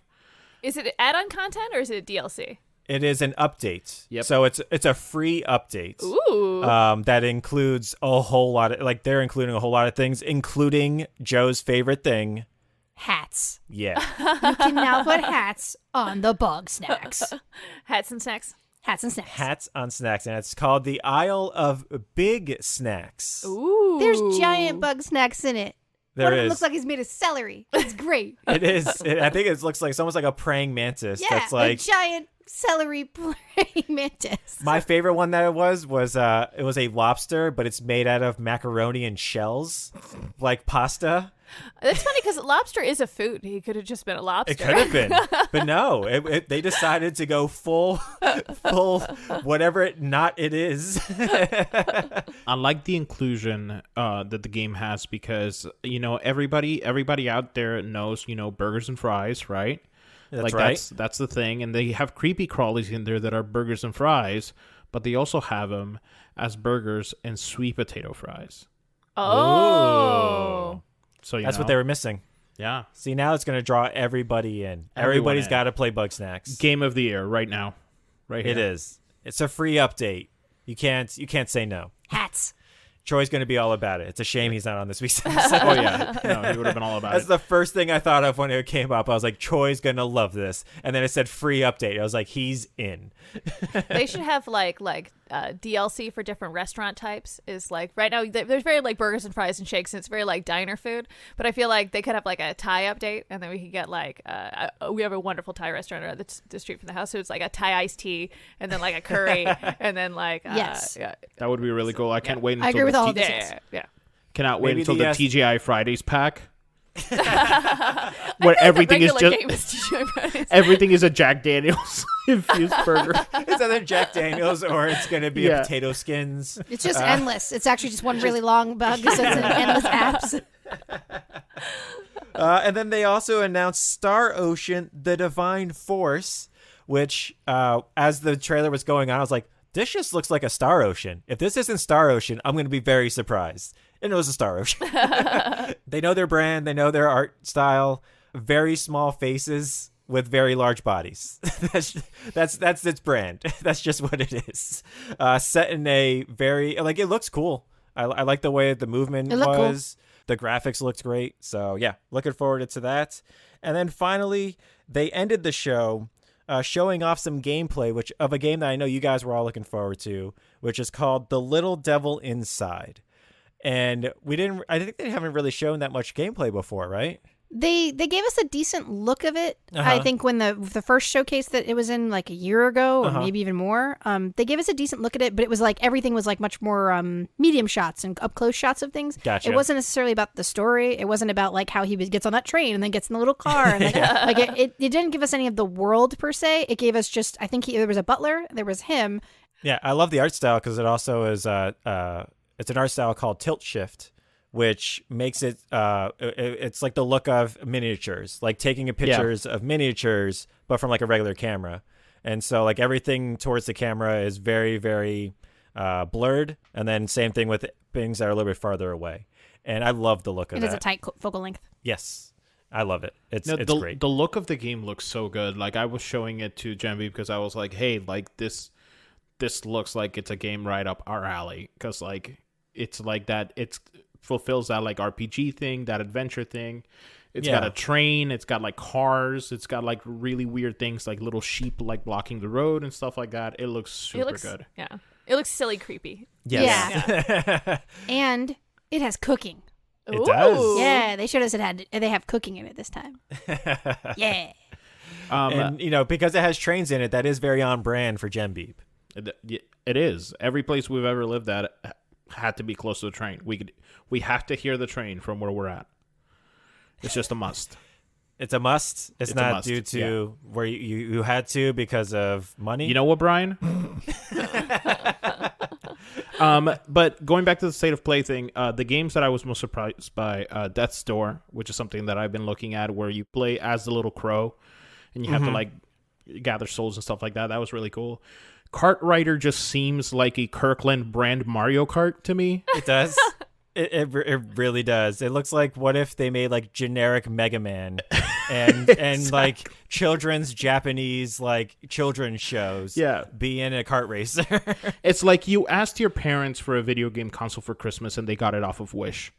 Is it add-on content or is it DLC? It is an update. Yep. So it's a free update. Ooh. That includes a whole lot of, like, they're including a whole lot of things, including Joe's favorite thing. Hats. Yeah. You can now put hats on the bug snacks. Hats and snacks. Hats and snacks. Hats on snacks. And it's called the Isle of Big Snacks. Ooh. There's giant bug snacks in it. There One of them is. looks like he's made of celery. It's great. It is. I think it looks like it's almost like a praying mantis. Yeah, That's like a giant celery praying mantis. my favorite one that it was it was a lobster, but it's made out of macaroni and shells, like pasta. That's funny because lobster is a food. He could have just been a lobster. It could have been, but no. They decided to go full, whatever it is. I like the inclusion that the game has because everybody out there knows burgers and fries, right? That's right. That's the thing, and they have creepy crawlies in there that are burgers and fries, but they also have them as burgers and sweet potato fries. Oh. So That's what they were missing. Yeah, See, now it's going to draw everybody in. Everyone Everybody's in. got to play Bug Snacks. game of the year right now, right here. It is. It's a free update. You can't say no. Hats. Troy's going to be all about it. It's a shame he's not on this week's episode. Oh yeah, no, he would have been all about That's it. the first thing I thought of when it came up. I was like, Troy's going to love this. And then it said free update. I was like, he's in. They should have like DLC for different restaurant types. Is like right now there's very like burgers and fries and shakes, and it's very like diner food. But I feel like they could have like a Thai update, and then we could get like we have a wonderful Thai restaurant around the street from the house, so it's like a Thai iced tea, and then like a curry, and then like Yes. yeah, That would be really cool. I can't wait until I agree with all the of this. yeah. Cannot wait Maybe until the, the TGI Fridays pack. Where I feel everything like is the just regular game is TGI Fridays. everything is a Jack Daniels infused burger. It's either Jack Daniels or it's going to be Yeah. a potato skins. It's just endless. It's actually just one really long bug, so it's an endless apps. And then they also announced Star Ocean: The Divine Force, which, as the trailer was going on, I was like, this just looks like a Star Ocean. If this isn't Star Ocean, I'm going to be very surprised. And it was a Star Ocean. They know their brand. They know their art style. Very small faces with very large bodies. that's its brand. That's just what it is. Set in a very, like, it looks cool. I like the way the movement was. Cool. The graphics looked great. So yeah, looking forward to that. And then finally, they ended the show showing off some gameplay, which of a game that I know you guys were all looking forward to, which is called The Little Devil Inside. And I think they haven't really shown that much gameplay before, right? They gave us a decent look of it. I think when the first showcase that it was in like a year ago or maybe even more, they gave us a decent look at it, but it was like everything was like much more medium shots and up close shots of things. Gotcha. It wasn't necessarily about the story. It wasn't about like how he gets on that train and then gets in the little car. And like, it didn't give us any of the world per se. It gave us just, I think there was a butler, there was him. Yeah, I love the art style because it also is it's an art style called tilt shift, which makes it it's like the look of miniatures, like taking a pictures of miniatures but from like a regular camera. And so like everything towards the camera is very, very blurred, and then same thing with things that are a little bit farther away. And I love the look of that. It is a tight focal length. Yes, I love it. It's great. The look of the game looks so good. Like I was showing it to Gemby because I was like, hey, like this looks like it's a game right up our alley, because like it's like that, it's fulfills that like RPG thing, that adventure thing. It's got a train, it's got like cars, it's got like really weird things like little sheep like blocking the road and stuff like that. It looks super good. Yeah, it looks silly creepy. Yes. Yeah. And it has cooking. It does. Yeah, they showed us they have cooking in it this time. Yeah. And you know, because it has trains in it, that is very on brand for Gembeep. It is. Every place we've ever lived at had to be close to the train. We have to hear the train from where we're at. It's just a must. It's a must. It's not a must. Due to where you had to because of money. You know what, Brian? But going back to the state of play thing, the games that I was most surprised by, Death's Door, which is something that I've been looking at, where you play as the little crow, and you have to like gather souls and stuff like that. That was really cool. Kart Rider just seems like a Kirkland brand Mario Kart to me. It does. It really does. It looks like what if they made like generic Mega Man and exactly. Like children's Japanese like children's shows. Yeah, be in a kart racer. It's like you asked your parents for a video game console for Christmas and they got it off of Wish.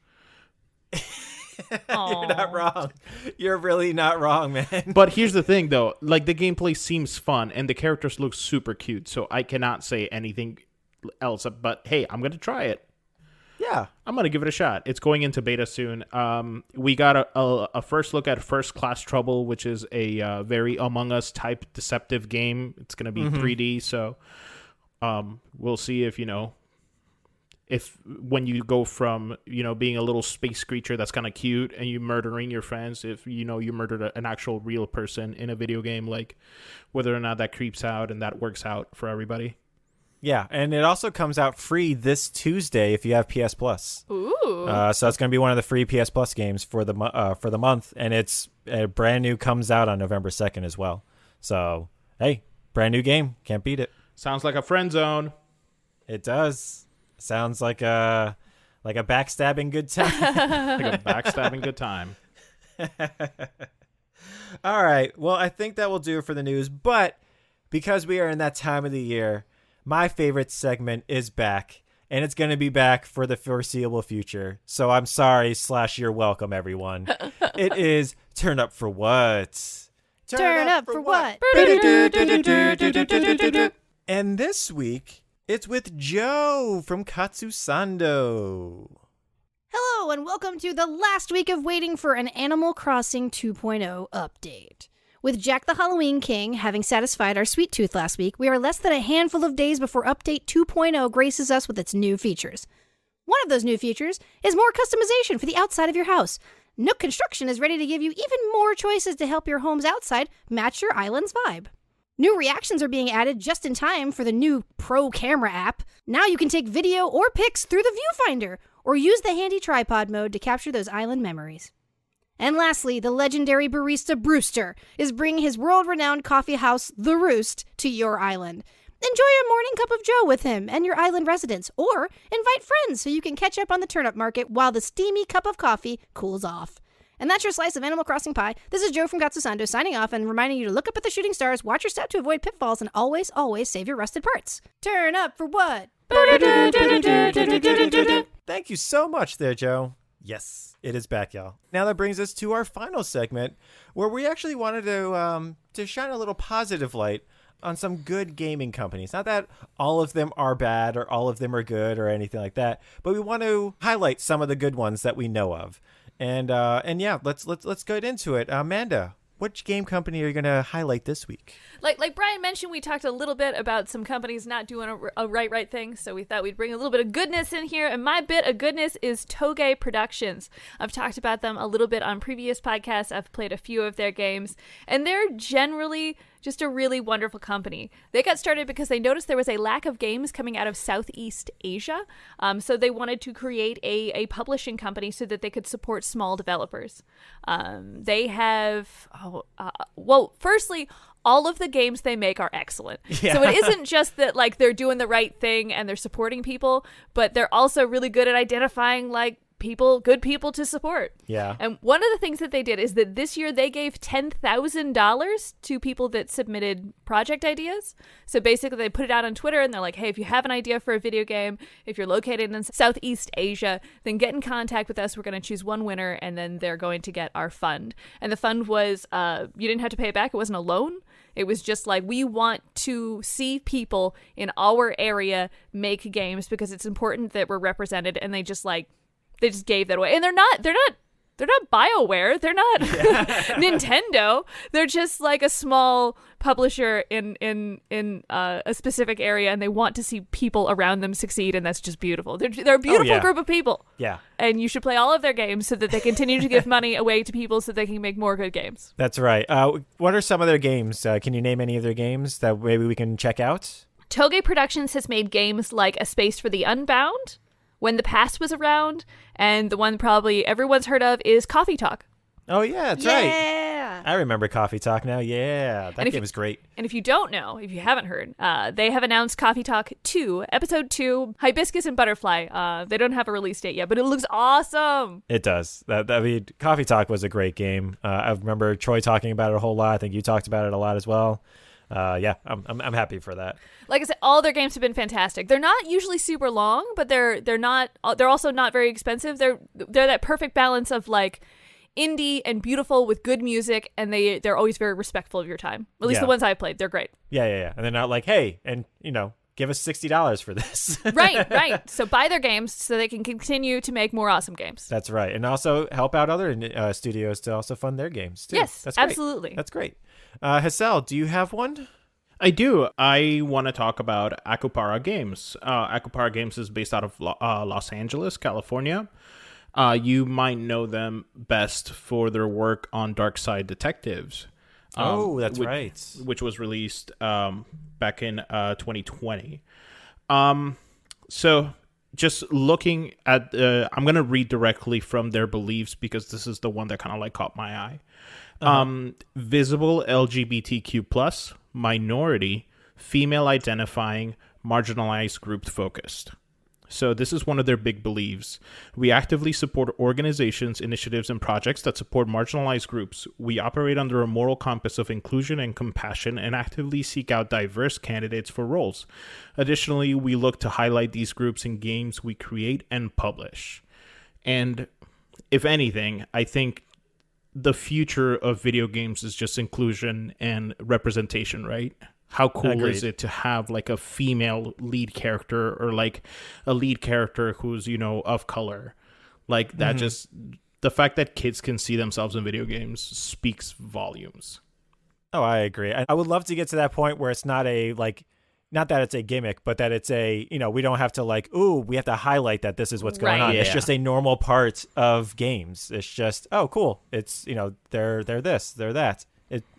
You're not wrong. You're really not wrong, man. But here's the thing, though. Like, the gameplay seems fun, and the characters look super cute, so I cannot say anything else. But, hey, I'm going to try it. Yeah. I'm going to give it a shot. It's going into beta soon. We got a first look at First Class Trouble, which is a very Among Us type deceptive game. It's going to be 3D, so we'll see if, if when you go from, being a little space creature that's kind of cute and you murdering your friends, if, you murdered an actual real person in a video game, like whether or not that creeps out and that works out for everybody. Yeah, and it also comes out free this Tuesday if you have PS Plus. Ooh. So it's going to be one of the free PS Plus games for the month, and it's brand new, comes out on November 2nd as well. So, hey, brand new game. Can't beat it. Sounds like a friend zone. It does. Sounds like a backstabbing good time. Like a backstabbing good time. All right. Well, I think that will do it for the news. But because we are in that time of the year, my favorite segment is back, and it's going to be back for the foreseeable future. So I'm sorry / you're welcome, everyone. It is Turn Up For What? Turn up for what? And this week, it's with Joe from Katsusando. Hello, and welcome to the last week of waiting for an Animal Crossing 2.0 update. With Jack the Halloween King having satisfied our sweet tooth last week, we are less than a handful of days before Update 2.0 graces us with its new features. One of those new features is more customization for the outside of your house. Nook Construction is ready to give you even more choices to help your home's outside match your island's vibe. New reactions are being added just in time for the new Pro Camera app. Now you can take video or pics through the viewfinder, or use the handy tripod mode to capture those island memories. And lastly, the legendary barista Brewster is bringing his world-renowned coffee house, The Roost, to your island. Enjoy a morning cup of joe with him and your island residents, or invite friends so you can catch up on the turnip market while the steamy cup of coffee cools off. And that's your slice of Animal Crossing pie. This is Joe from Katsusando signing off and reminding you to look up at the shooting stars, watch your step to avoid pitfalls, and always, always save your rusted parts. Turn up for what? Thank you so much there, Joe. Yes, it is back, y'all. Now that brings us to our final segment, where we actually wanted to shine a little positive light on some good gaming companies. Not that all of them are bad or all of them are good or anything like that, but we want to highlight some of the good ones that we know of. And yeah, let's get into it. Amanda, which game company are you going to highlight this week? Like Brian mentioned, we talked a little bit about some companies not doing a right thing, so we thought we'd bring a little bit of goodness in here, and my bit of goodness is Toge Productions. I've talked about them a little bit on previous podcasts. I've played a few of their games, and they're generally just a really wonderful company. They got started because they noticed there was a lack of games coming out of Southeast Asia, so they wanted to create a publishing company so that they could support small developers. They have, firstly, all of the games they make are excellent. Yeah. So it isn't just that like they're doing the right thing and they're supporting people, but they're also really good at identifying like good people to support. Yeah. And one of the things that they did is that this year they gave $10,000 to people that submitted project ideas. So basically they put it out on Twitter and they're like, hey, if you have an idea for a video game, if you're located in Southeast Asia, then get in contact with us. We're going to choose one winner and then they're going to get our fund. And the fund was, you didn't have to pay it back. It wasn't a loan. It was just like, we want to see people in our area make games because it's important that we're represented. And they just gave that away. And they're not BioWare. They're not Nintendo. They're just like a small publisher in a specific area, and they want to see people around them succeed, and that's just beautiful. They're a beautiful group of people. Yeah. And you should play all of their games so that they continue to give money away to people so they can make more good games. That's right. What are some of their games? Can you name any of their games that maybe we can check out? Toge Productions has made games like A Space for the Unbound, When the Past Was Around, and the one probably everyone's heard of is Coffee Talk. Oh, yeah, that's right. I remember Coffee Talk now. Yeah, that game is great. And if you don't know, if you haven't heard, they have announced Coffee Talk 2, Episode 2, Hibiscus and Butterfly. They don't have a release date yet, but it looks awesome. It does. Coffee Talk was a great game. I remember Troy talking about it a whole lot. I think you talked about it a lot as well. Yeah, I'm happy for that. Like I said, all their games have been fantastic. They're not usually super long, but they're also not very expensive. They're that perfect balance of like indie and beautiful with good music, and they're always very respectful of your time. At least the ones I've played, they're great. Yeah. And they're not like, hey, and give us $60 for this. Right. So buy their games so they can continue to make more awesome games. That's right. And also help out other studios to also fund their games too. Yes, that's great. absolutely. That's great. Hassel, do you have one? I do. I want to talk about Akupara Games. Aquapower Games is based out of Los Angeles, California. You might know them best for their work on Darkseid Detectives. That's right. Which was released back in 2020. So just looking at, I'm going to read directly from their beliefs because this is the one that kind of like caught my eye. Visible So this is one of their big beliefs. We actively support organizations, initiatives, and projects that support marginalized groups. We operate under a moral compass of inclusion and compassion and actively seek out diverse candidates for roles. Additionally, we look to highlight these groups in games we create and publish. And if anything, I think the future of video games is just inclusion and representation, right? How cool Agreed. is it to have like a female lead character or like a lead character who's, of color? Like that just the fact that kids can see themselves in video games speaks volumes. Oh, I agree. I would love to get to that point where it's not not that it's a gimmick, but that it's we don't have to we have to highlight that this is what's going Right. on. Yeah. It's just a normal part of games. It's just, oh, cool. It's, they're this, they're that.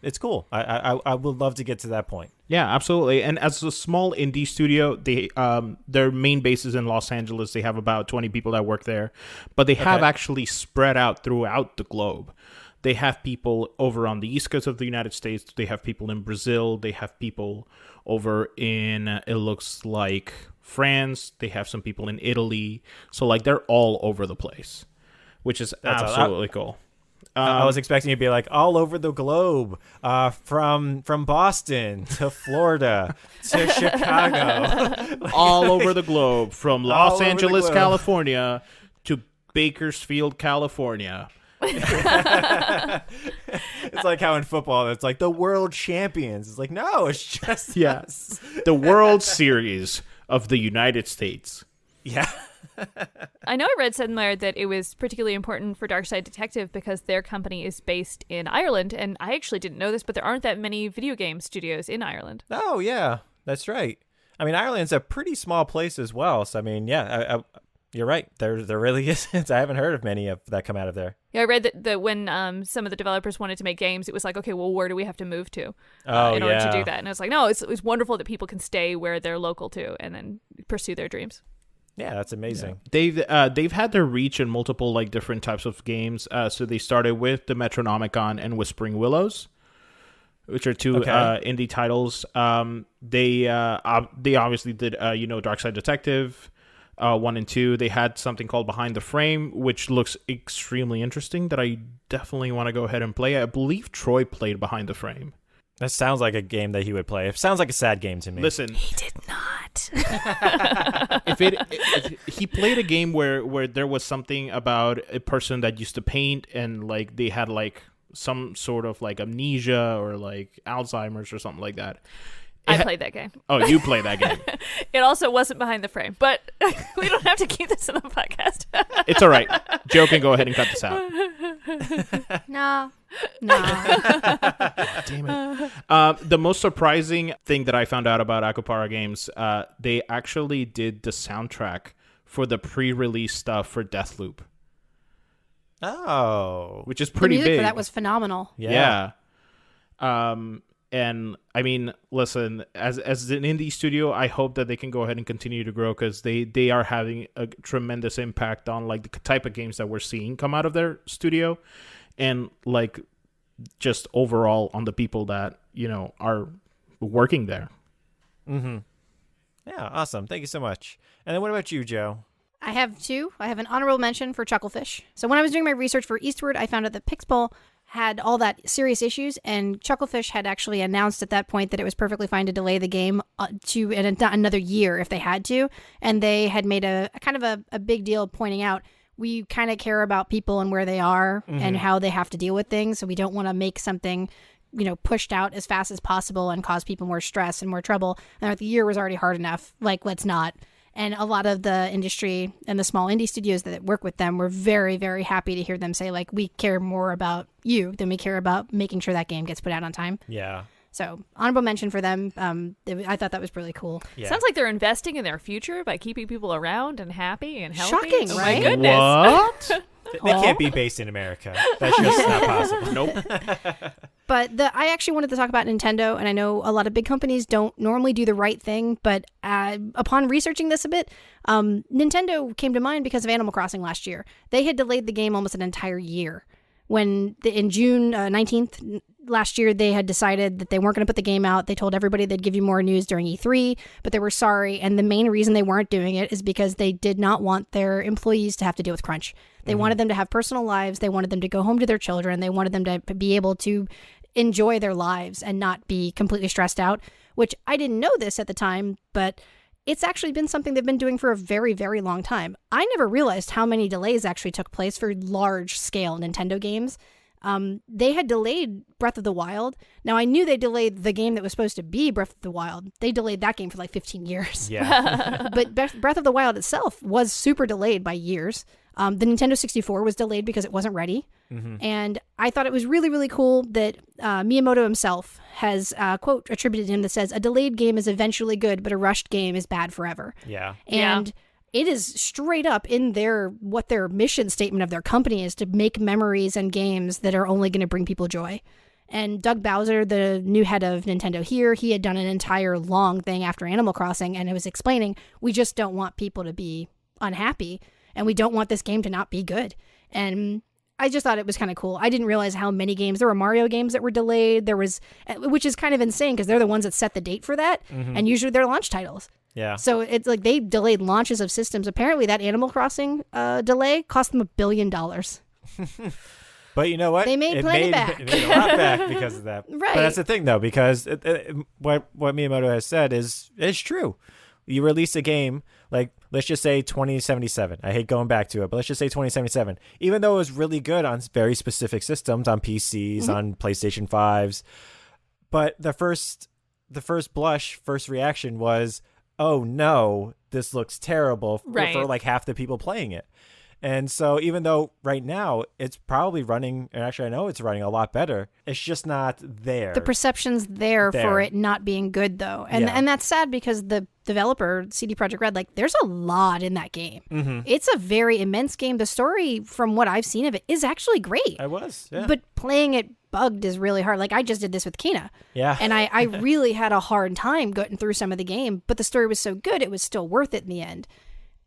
It's cool. I would love to get to that point. Yeah, absolutely. And as a small indie studio, they their main base is in Los Angeles. They have about 20 people that work there, but they have actually spread out throughout the globe. They have people over on the East Coast of the United States. They have people in Brazil. They have people over in, it looks like, France. They have some people in Italy. So, they're all over the place, which is absolutely cool. I was expecting you to be all over the globe, from Boston to Florida to Chicago. All over the globe, from Los over the Angeles, globe. California to Bakersfield, California. It's like how in football, it's the world champions. It's no, it's just us. The World Series of the United States. Yeah. I know I read somewhere that it was particularly important for Darkseid Detective because their company is based in Ireland, and I actually didn't know this, but there aren't that many video game studios in Ireland. Oh, yeah, that's right. I mean, Ireland's a pretty small place as well. So, I mean, yeah, you're right. There really isn't. I haven't heard of many of that come out of there. Yeah, I read that when some of the developers wanted to make games, it was okay, well, where do we have to move to in order to do that? And I was no, it's wonderful that people can stay where they're local to and then pursue their dreams. Yeah, that's amazing. Yeah. They've had their reach in multiple different types of games. So they started with the Metronomicon and Whispering Willows, which are two indie titles. They obviously did Darkseid Detective 1 and 2. They had something called Behind the Frame, which looks extremely interesting that I definitely want to go ahead and play. I believe Troy played Behind the Frame. That sounds like a game that he would play. It sounds like a sad game to me. Listen, He did not. if he played a game where there was something about a person that used to paint and they had some sort of amnesia or Alzheimer's or something like that. I played that game. Oh, you play that game. It also wasn't Behind the Frame, but we don't have to keep this in the podcast. It's all right. Joe can go ahead and cut this out. No. Damn it. The most surprising thing that I found out about Akupara Games, they actually did the soundtrack for the pre-release stuff for Deathloop, Oh. which is The pretty music big. for that was phenomenal. Yeah. And I mean, listen, as an indie studio, I hope that they can go ahead and continue to grow because they are having a tremendous impact on the type of games that we're seeing come out of their studio, and just overall on the people that are working there. Mm-hmm. Yeah, awesome. Thank you so much. And then what about you, Joe? I have two. I have an honorable mention for Chucklefish. So when I was doing my research for Eastward, I found out that Pixpol had all that serious issues, and Chucklefish had actually announced at that point that it was perfectly fine to delay the game to another year if they had to, and they had made a kind of a big deal pointing out we kind of care about people and where they are and how they have to deal with things, so we don't want to make something pushed out as fast as possible and cause people more stress and more trouble. And the year was already hard enough. Let's not. And a lot of the industry and the small indie studios that work with them were very, very happy to hear them say, we care more about you than we care about making sure that game gets put out on time. Yeah. So honorable mention for them. I thought that was really cool. Yeah. Sounds like they're investing in their future by keeping people around and happy and healthy. Shocking, Oh right? my goodness. What? They can't be based in America. That's just not possible. Nope. But I actually wanted to talk about Nintendo, and I know a lot of big companies don't normally do the right thing, but upon researching this a bit, Nintendo came to mind because of Animal Crossing last year. They had delayed the game almost an entire year. When in June 19th, last year they had decided that they weren't going to put the game out. They told everybody they'd give you more news during E3, but they were sorry. And the main reason they weren't doing it is because they did not want their employees to have to deal with crunch. They wanted them to have personal lives. They wanted them to go home to their children. They wanted them to be able to enjoy their lives and not be completely stressed out, which I didn't know this at the time, but it's actually been something they've been doing for a very, very long time. I never realized how many delays actually took place for large-scale Nintendo games. They had delayed Breath of the Wild. Now, I knew they delayed the game that was supposed to be Breath of the Wild. They delayed that game for like 15 years. Yeah. But Breath of the Wild itself was super delayed by years. The Nintendo 64 was delayed because it wasn't ready. And I thought it was really, really cool that Miyamoto himself has a quote attributed to him that says, "A delayed game is eventually good, but a rushed game is bad forever." Yeah. And it is straight up in what their mission statement of their company is, to make memories and games that are only going to bring people joy. And Doug Bowser, the new head of Nintendo here, he had done an entire long thing after Animal Crossing, and it was explaining, we just don't want people to be unhappy, and we don't want this game to not be good. And I just thought it was kind of cool. I didn't realize how many games. There were Mario games that were delayed. Which is kind of insane because they're the ones that set the date for that, and usually they're launch titles. Yeah. So it's like they delayed launches of systems. Apparently that Animal Crossing delay cost them $1 billion. But you know what? They made plenty back. It made a lot back because of that. Right. But that's the thing, though, because what Miyamoto has said is true. You release a game, like, let's just say 2077. I hate going back to it, but let's just say 2077. Even though it was really good on very specific systems, on PCs, on PlayStation 5s, but the first reaction was, oh no, this looks terrible for like half the people playing it. And so even though right now it's probably running, and actually I know it's running a lot better, it's just not there. The perception's there for it not being good, though. And that's sad because the developer, CD Projekt Red, like, there's a lot in that game. It's a very immense game. The story, from what I've seen of it, is actually great. But playing it bugged is really hard. Like, I just did this with Kina. Yeah. And I really had a hard time getting through some of the game, but the story was so good, it was still worth it in the end.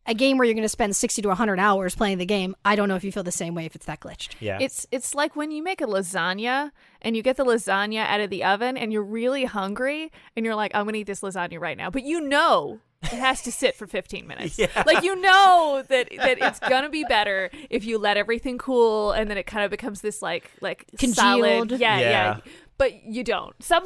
A game where you're going to spend 60 to 100 hours playing the game, I don't know if you feel the same way if it's that glitched. Yeah. It's like when you make a lasagna and you get the lasagna out of the oven and you're really hungry and you're like, I'm going to eat this lasagna right now. But you know it has to sit for 15 minutes. Like, you know that it's going to be better if you let everything cool and then it kind of becomes this like congealed. Solid. Yeah. But you don't. Some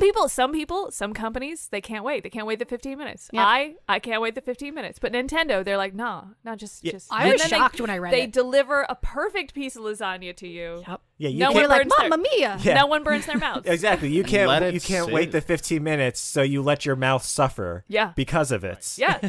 companies, they can't wait. They can't wait the 15 minutes. Yep. I can't wait the 15 minutes. But Nintendo, they're like, no, just. I was shocked when I read They it. deliver a perfect piece of lasagna to you. Yep. Yeah, You're like, Mamma Mia. Yeah. No one burns their mouths. Exactly. You can't wait the 15 minutes, so you let your mouth suffer. Because of it. Yeah.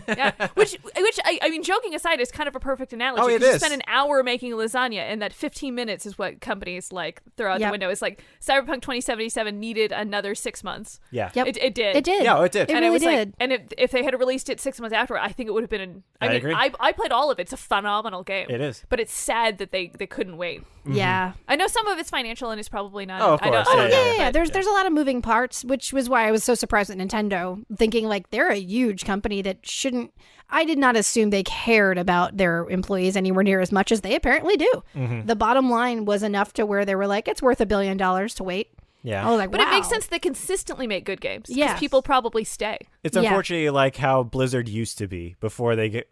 Which I mean, joking aside, is kind of a perfect analogy. Oh, it is. You is. spend an hour making lasagna, and that 15 minutes is what companies like throw out the window. It's like Cyberpunk 2077 needed another 6 months. Yeah. Yep. It did. It did. Yeah, it did. It And really it was did. like, and if they had released it 6 months after, I think it would have been. I agree. I played all of it. It's a phenomenal game. It is. But it's sad that they couldn't wait. Yeah. I know some of it's financial and it's probably not. Oh, of course. Yeah. There's a lot of moving parts, which was why I was so surprised at Nintendo, thinking like they're a huge company that shouldn't. I did not assume they cared about their employees anywhere near as much as they apparently do. The bottom line was enough to where they were like, it's worth $1 billion to wait. Yeah. I was like, But wow. it makes sense they consistently make good games. Yes. Because people probably stay. It's unfortunately like how Blizzard used to be before they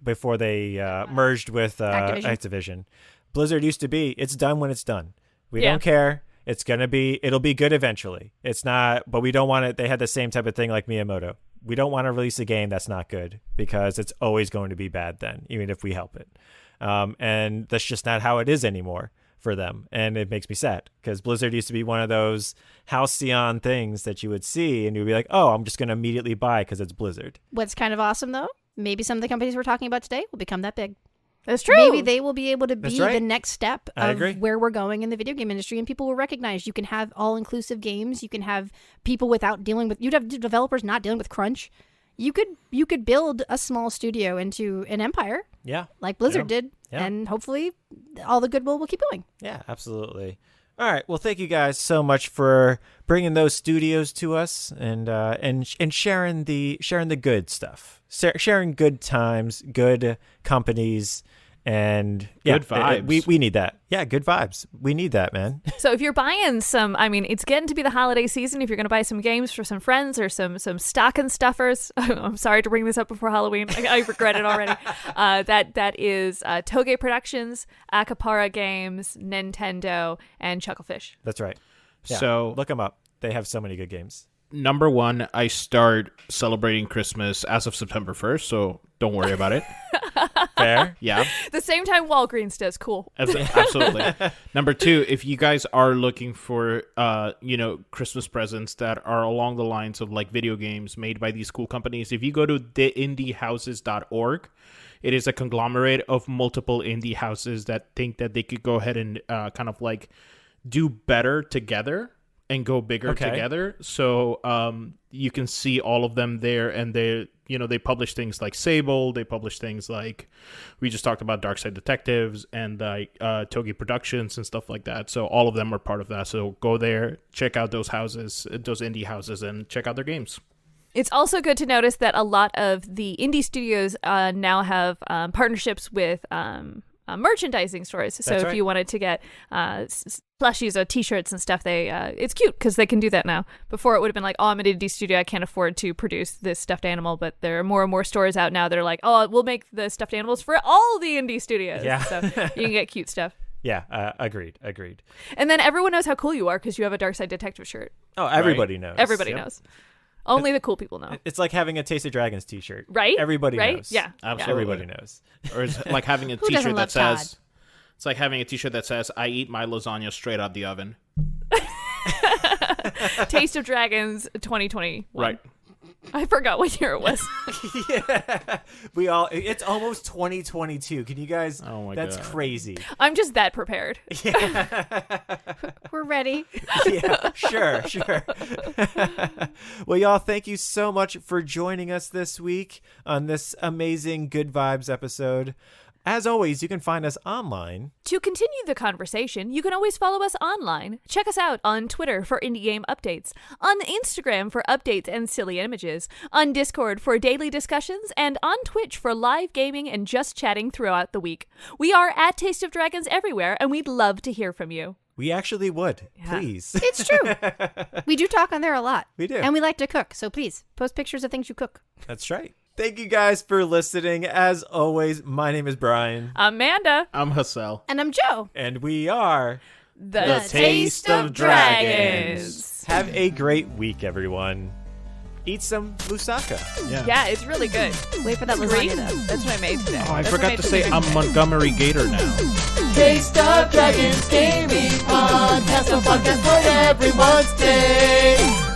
merged with Activision. Blizzard used to be, it's done when it's done. We don't care. It'll be good eventually. It's not, but we don't want it. They had the same type of thing like Miyamoto. We don't want to release a game that's not good because it's always going to be bad then, even if we help it. And that's just not how it is anymore for them. And it makes me sad because Blizzard used to be one of those halcyon things that you would see and you'd be like, oh, I'm just going to immediately buy because it's Blizzard. What's kind of awesome, though, maybe some of the companies we're talking about today will become that big. That's true. Maybe they will be able to be right. the next step I of agree. where we're going in the video game industry, and people will recognize you can have all-inclusive games. You can have people without dealing with. You'd have developers not dealing with crunch. You could build a small studio into an empire. Yeah, like Blizzard did, and hopefully all the goodwill will keep going. Yeah, absolutely. All right. Well, thank you guys so much for bringing those studios to us and sharing the good stuff, sharing good times, good companies, And Good vibes. We need that. Yeah, good vibes. We need that, man. So if you're buying some, I mean, it's getting to be the holiday season. If you're going to buy some games for some friends or some stocking stuffers, I'm sorry to bring this up before Halloween. I regret it already. That is Toge Productions, Akupara Games, Nintendo, and Chucklefish. That's right. Yeah, So look them up. They have so many good games. number one, I start celebrating Christmas as of September 1st, so don't worry about it. Fair. Yeah. The same time Walgreens does. Cool. Absolutely. Number two, if you guys are looking for, Christmas presents that are along the lines of like video games made by these cool companies, if you go to theindiehouses.org, it is a conglomerate of multiple indie houses that think that they could go ahead and kind of like do better together and go bigger together. So you can see all of them there, and they publish things like Sable. They publish things like, we just talked about Darkseid Detectives and like Toge Productions and stuff like that. So all of them are part of that. So go there, check out those houses, those indie houses, and check out their games. It's also good to notice that a lot of the indie studios now have partnerships with merchandising stores. So if you wanted to get plushies or t-shirts and stuff, it's cute because they can do that now. Before it would have been like, oh, I'm an indie studio, I can't afford to produce this stuffed animal. But there are more and more stores out now that are like, oh, we'll make the stuffed animals for all the indie studios. Yeah. So you can get cute stuff. Yeah, agreed. And then everyone knows how cool you are because you have a Darkseid Detective shirt. Oh, everybody knows. Everybody knows. Only the cool people know. It's like having a Taste of Dragons t-shirt. Right? Everybody knows. Yeah. Absolutely. Everybody knows. Or it's like having a Who doesn't t-shirt love that says, Todd? it's like having a t-shirt that says, I eat my lasagna straight out the oven. Taste of Dragons 2021. Right. I forgot what year it was. Yeah. It's almost 2022. Can you guys? Oh my that's God. crazy. I'm just that prepared. We're ready. Yeah, sure. Well, y'all, thank you so much for joining us this week on this amazing Good Vibes episode. As always, you can find us online. To continue the conversation, you can always follow us online. Check us out on Twitter for indie game updates, on Instagram for updates and silly images, on Discord for daily discussions, and on Twitch for live gaming and just chatting throughout the week. We are at Taste of Dragons everywhere, and we'd love to hear from you. We actually would. Yeah. Please. It's true. We do talk on there a lot. We do. And we like to cook. So please post pictures of things you cook. That's right. Thank you guys for listening. As always, my name is Brian. Amanda. I'm Hassel. And I'm Joe. And we are The Taste of Dragons. Have a great week, everyone. Eat some moussaka. Yeah, it's really good. Wait for that Green? lasagna though. That's what I made today. Oh, I That's what forgot made to today. say I'm Montgomery Gator now. Taste of Dragons Gaming Podcast, a podcast for everyone's taste.